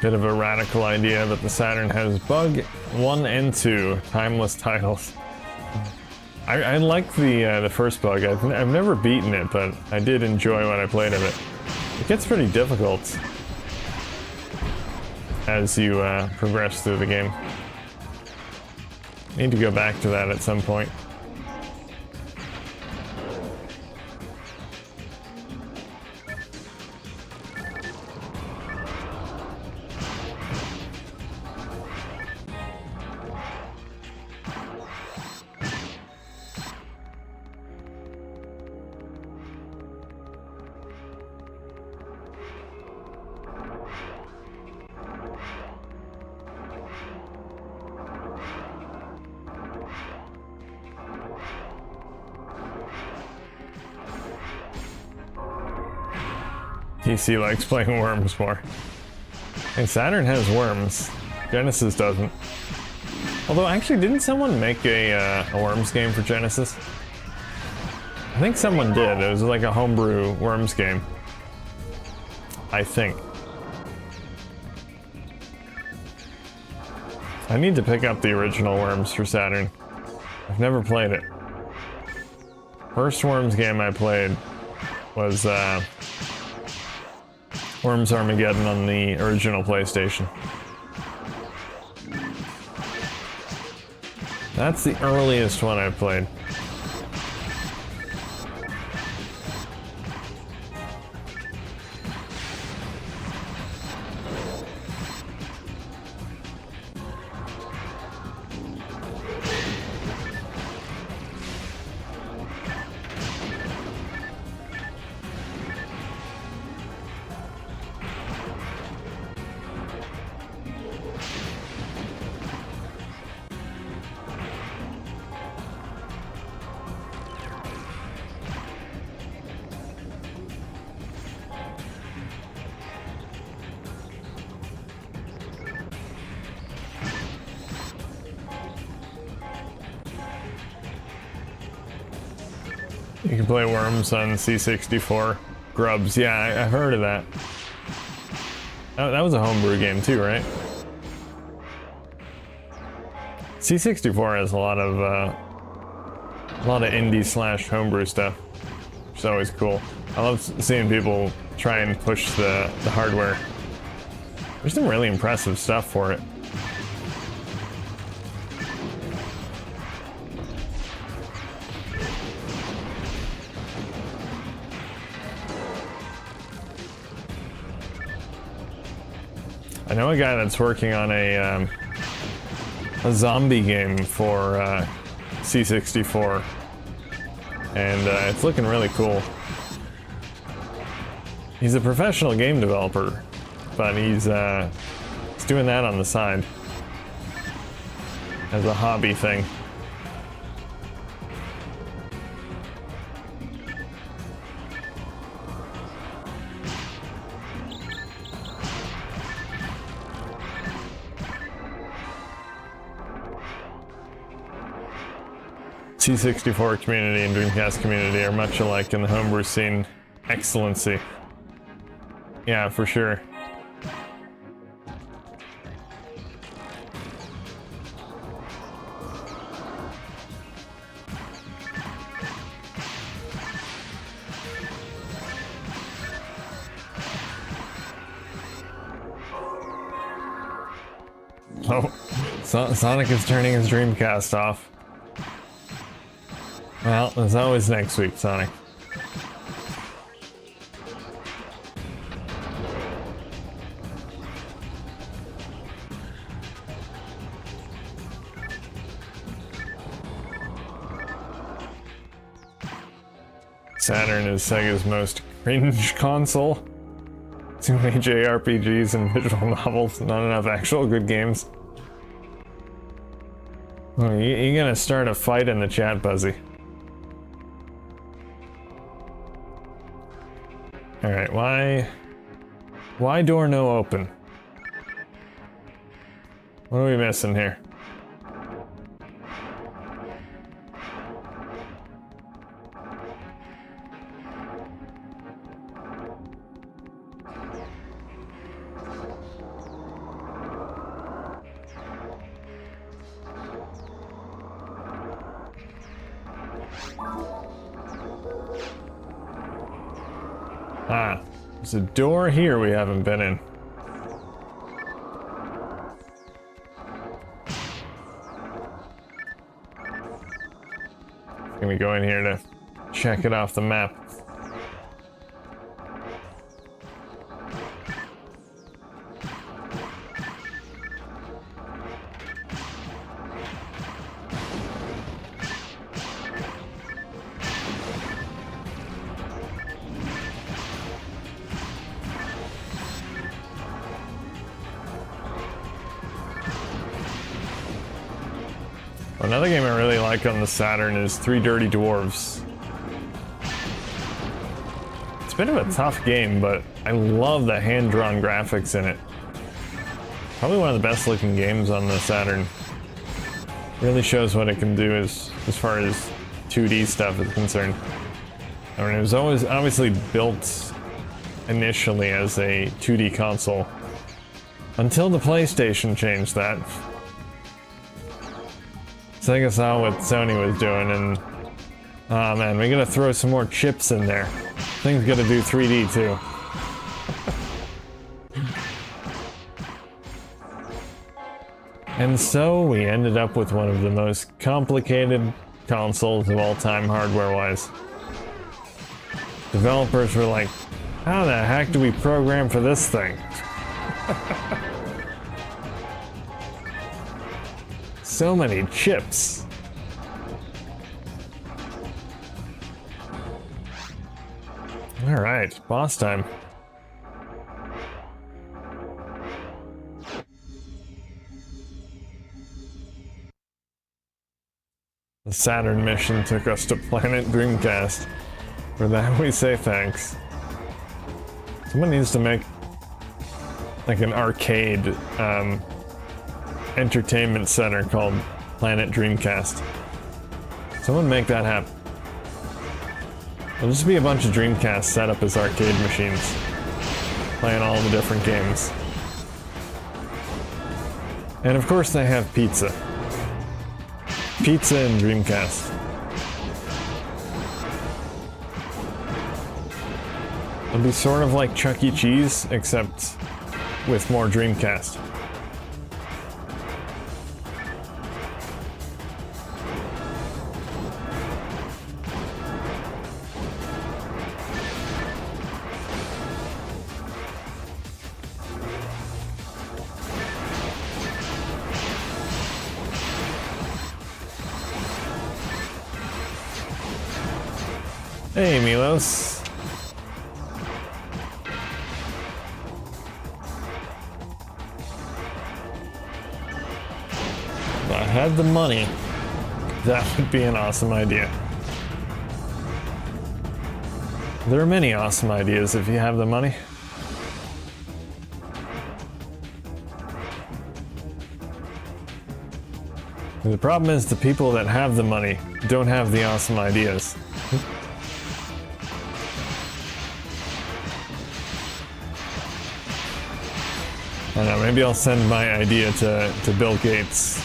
Bit of a radical idea that the Saturn has Bug 1 and 2 timeless titles. I like the first Bug. I've never beaten it, but I did enjoy what I played of it. It gets pretty difficult as you progress through the game. Need to go back to that at some point. PC likes playing Worms more. And Saturn has Worms. Genesis doesn't. Although, actually, didn't someone make a Worms game for Genesis? I think someone did. It was like a homebrew Worms game. I think. I need to pick up the original Worms for Saturn. I've never played it. First Worms game I played was Worms Armageddon on the original PlayStation. That's the earliest one I've played. You can play Worms on C64. Grubs, yeah, I've heard of that. That was a homebrew game too, right? C64 has a lot of indie / homebrew stuff, which is always cool. I love seeing people try and push the hardware. There's some really impressive stuff for it. I know a guy that's working on a zombie game for C64, and it's looking really cool. He's a professional game developer, but he's doing that on the side as a hobby thing. C64 community and Dreamcast community are much alike in the homebrew scene. Excellency. Yeah, for sure. Oh, Sonic is turning his Dreamcast off. Well, there's always next week, Sonic. Saturn is Sega's most cringe console. Too many JRPGs and visual novels, not enough actual good games. Oh, you gonna start a fight in the chat, Buzzy. Alright, why door no open? What are we missing here? Ah, there's a door here we haven't been in. Can we go in here to check it off the map? Another game I really like on the Saturn is Three Dirty Dwarves. It's a bit of a tough game, but I love the hand-drawn graphics in it. Probably one of the best looking games on the Saturn. Really shows what it can do as far as 2D stuff is concerned. I mean, it was always obviously built initially as a 2D console, until the PlayStation changed that. Sega saw what Sony was doing and, oh man, we gotta throw some more chips in there. Things gotta do 3D too. And so we ended up with one of the most complicated consoles of all time hardware-wise. Developers were like, how the heck do we program for this thing? So many chips. All right, boss time. The Saturn mission took us to Planet Dreamcast. For that we say thanks. Someone needs to make like an arcade entertainment center called Planet Dreamcast. Someone make that happen. It'll just be a bunch of Dreamcasts set up as arcade machines, playing all the different games. And of course they have pizza. Pizza and Dreamcast. It'll be sort of like Chuck E. Cheese, except with more Dreamcast. Hey, Milos. If I had the money, that would be an awesome idea. There are many awesome ideas if you have the money. The problem is the people that have the money don't have the awesome ideas. I don't know, maybe I'll send my idea to Bill Gates.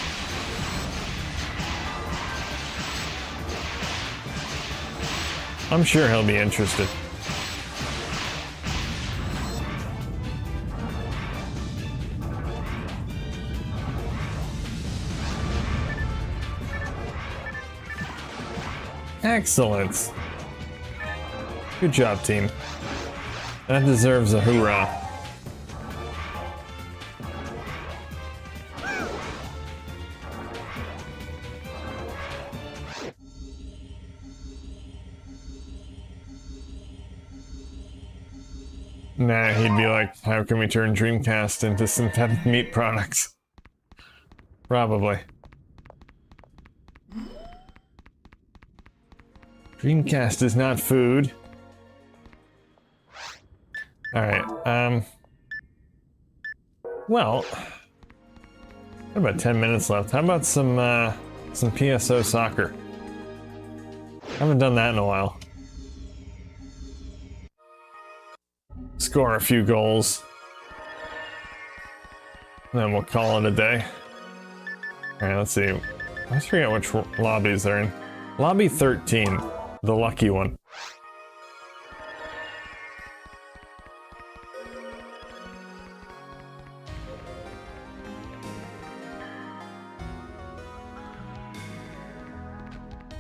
I'm sure he'll be interested. Excellent. Good job, team. That deserves a hoorah. Nah, he'd be like, how can we turn Dreamcast into synthetic meat products? Probably. Dreamcast is not food. Alright, well, got about 10 minutes left. How about some PSO soccer? Haven't done that in a while. Score a few goals. Then we'll call it a day. Alright, let's see. I always forget which lobbies they're in. Lobby 13, the lucky one.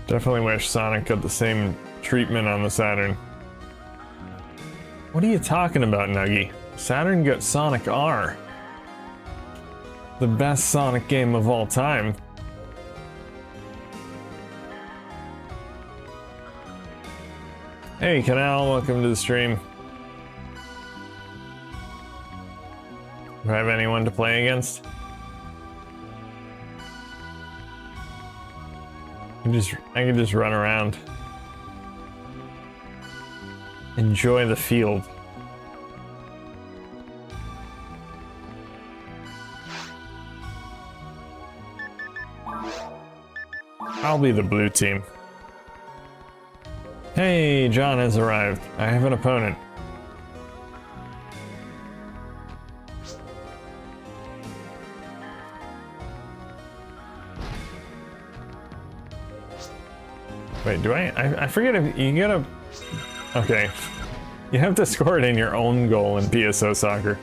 Definitely wish Sonic got the same treatment on the Saturn. What are you talking about, Nuggy? Saturn got Sonic R. The best Sonic game of all time. Hey, Canal, welcome to the stream. Do I have anyone to play against? I can just run around. Enjoy the field. I'll be the blue team. Hey, John has arrived. I have an opponent. Wait, do I forget if you gotta... Okay. You have to score it in your own goal in PSO soccer.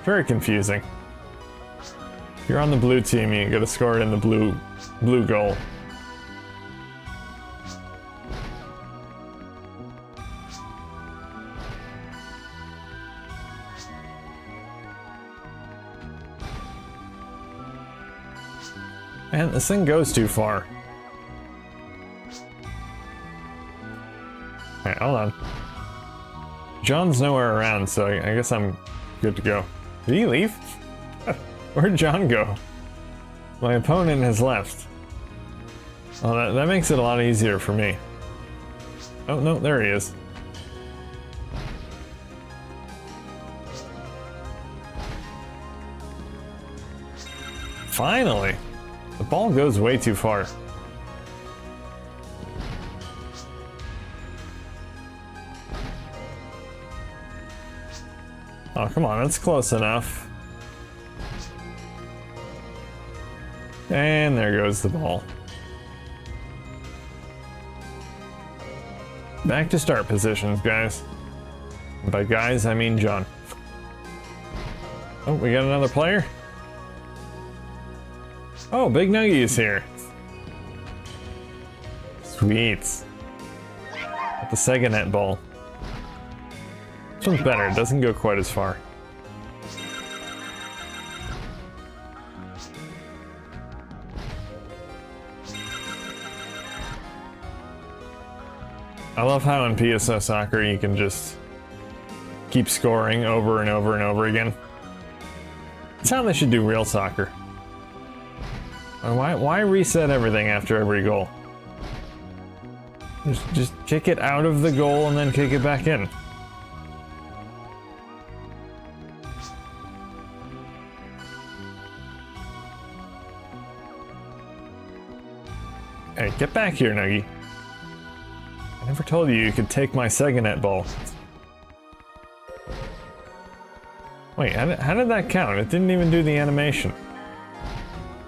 Very confusing. If you're on the blue team, you gotta score it in the blue goal. Man, this thing goes too far. Alright, hold on. John's nowhere around, so I guess I'm good to go. Did he leave? Where'd John go? My opponent has left. Oh, that makes it a lot easier for me. Oh, no, there he is. Finally! The ball goes way too far. Oh, come on, that's close enough. And there goes the ball. Back to start positions, guys. And by guys, I mean John. Oh, we got another player? Oh, Big Nuggy is here. Sweet. Got the Sega Net ball. This one's better, it doesn't go quite as far. I love how in PSO Soccer you can just keep scoring over and over and over again. That's how they should do real soccer. Why reset everything after every goal? Just kick it out of the goal and then kick it back in. Hey, get back here, Nuggy. I never told you you could take my Seganet ball. Wait, how did that count? It didn't even do the animation.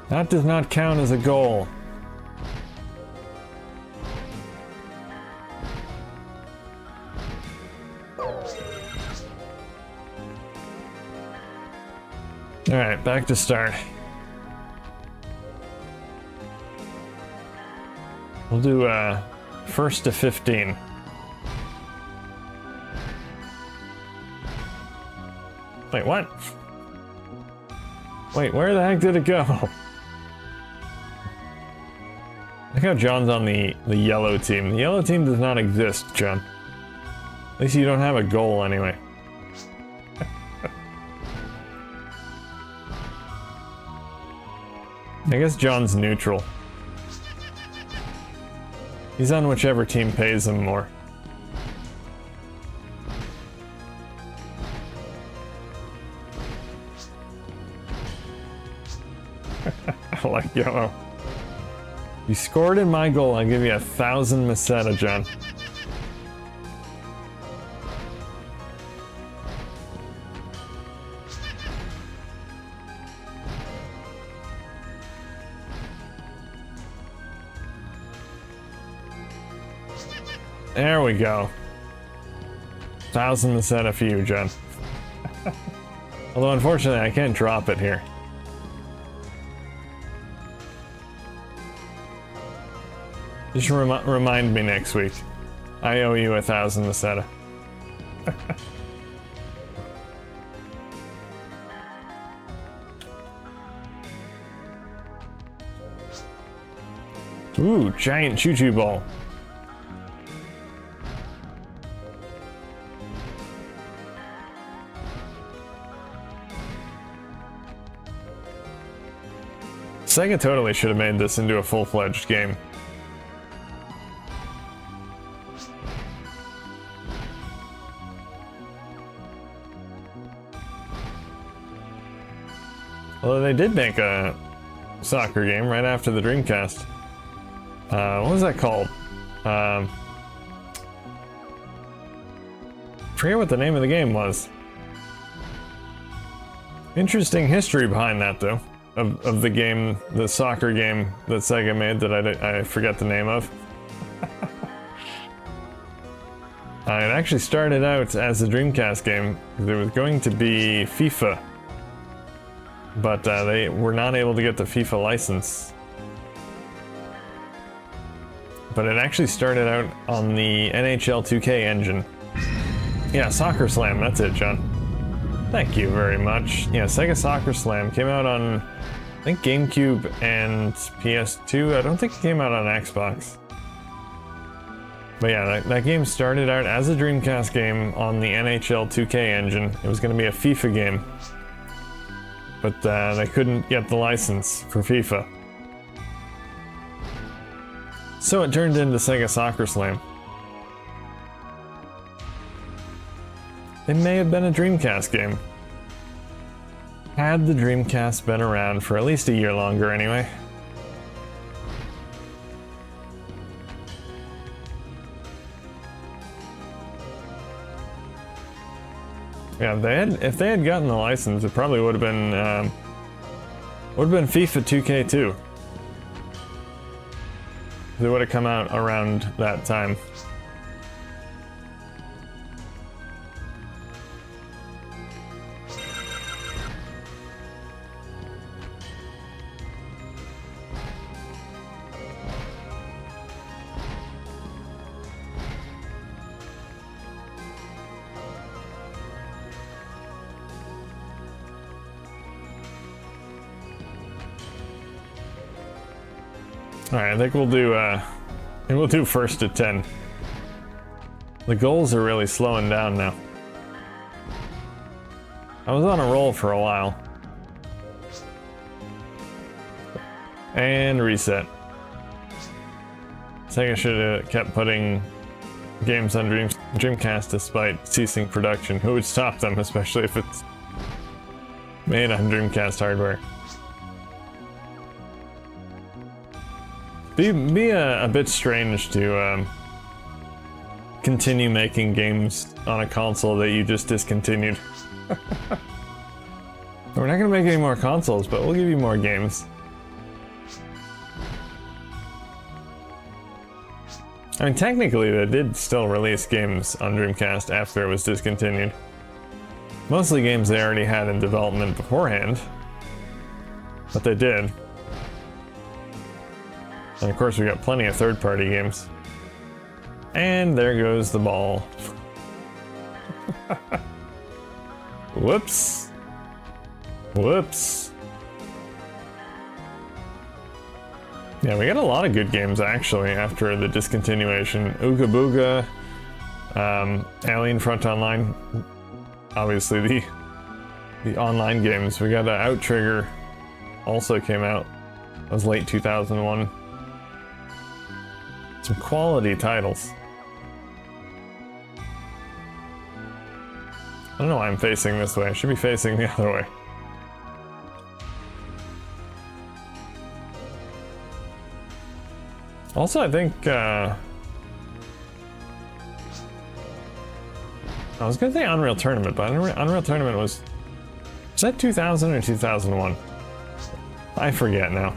That does not count as a goal. Alright, back to start. We'll do, first to 15. Wait, what? Wait, where the heck did it go? Look how John's on the yellow team. The yellow team does not exist, John. At least you don't have a goal anyway. I guess John's neutral. He's on whichever team pays him more. I like yellow. You scored in my goal, I'll give you 1,000 Meseta, John. There we go. 1,000 Meseta for you, John. Although unfortunately I can't drop it here. Just remind me next week. I owe you 1,000 Meseta. Ooh, giant choo-choo ball. Sega totally should have made this into a full-fledged game. Although they did make a soccer game right after the Dreamcast. What was that called? Forget what the name of the game was. Interesting history behind that, though. Of the game, the soccer game that Sega made that I forget the name of. It actually started out as a Dreamcast game. There was going to be FIFA, but they were not able to get the FIFA license. But it actually started out on the NHL 2K engine. Yeah, Soccer Slam, that's it, John. Thank you very much. Yeah, Sega Soccer Slam came out on, I think, GameCube and PS2. I don't think it came out on Xbox. But yeah, that game started out as a Dreamcast game on the NHL 2K engine. It was going to be a FIFA game. But they couldn't get the license for FIFA. So it turned into Sega Soccer Slam. It may have been a Dreamcast game. Had the Dreamcast been around for at least a year longer anyway. Yeah, if they had gotten the license, it probably would have been FIFA 2K2. It would have come out around that time. Alright, I think we'll do first to 10. The goals are really slowing down now. I was on a roll for a while. And reset. Sega should have kept putting games on Dreamcast despite ceasing production. Who would stop them, especially if it's made on Dreamcast hardware? Be a bit strange to continue making games on a console that you just discontinued. We're not gonna make any more consoles, but we'll give you more games. I mean, technically they did still release games on Dreamcast after it was discontinued. Mostly games they already had in development beforehand. But they did. And of course we got plenty of third-party games. And there goes the ball. Whoops. Whoops. Yeah, we got a lot of good games actually after the discontinuation. Ooga Booga, Alien Front Online, obviously the online games. We got Outrigger also came out. That was late 2001. Some quality titles. I don't know why I'm facing this way. I should be facing the other way. Also, I think, I was gonna say Unreal Tournament, but Unreal Tournament was that 2000 or 2001? I forget now.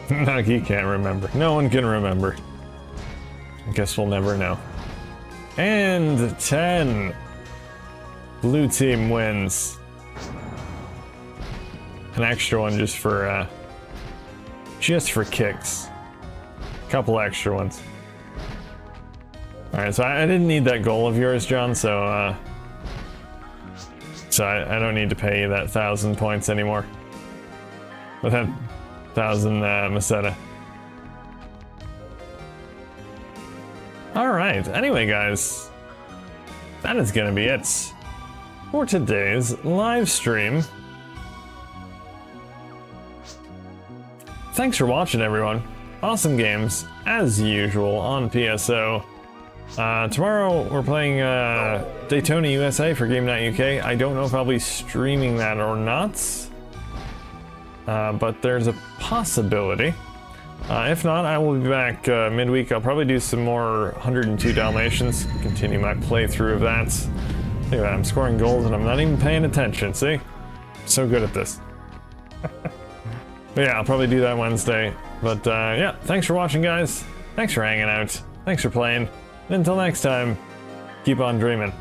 No, he can't remember. No one can remember. I guess we'll never know. And 10. Blue team wins. An extra one just for kicks. Couple extra ones. Alright, so I didn't need that goal of yours, John, so I don't need to pay you that 1,000 points anymore. But that 1,000 Meseta. Alright, anyway guys, that is gonna be it for today's live stream. Thanks for watching, everyone. Awesome games, as usual, on PSO. Tomorrow we're playing Daytona USA for Game Night UK. I don't know if I'll be streaming that or not. But there's a possibility. If not, I will be back midweek. I'll probably do some more 102 Dalmatians, continue my playthrough of that. Look at that, I'm scoring goals and I'm not even paying attention, see? So good at this. But yeah, I'll probably do that Wednesday. But yeah, thanks for watching, guys. Thanks for hanging out. Thanks for playing. And until next time, keep on dreaming.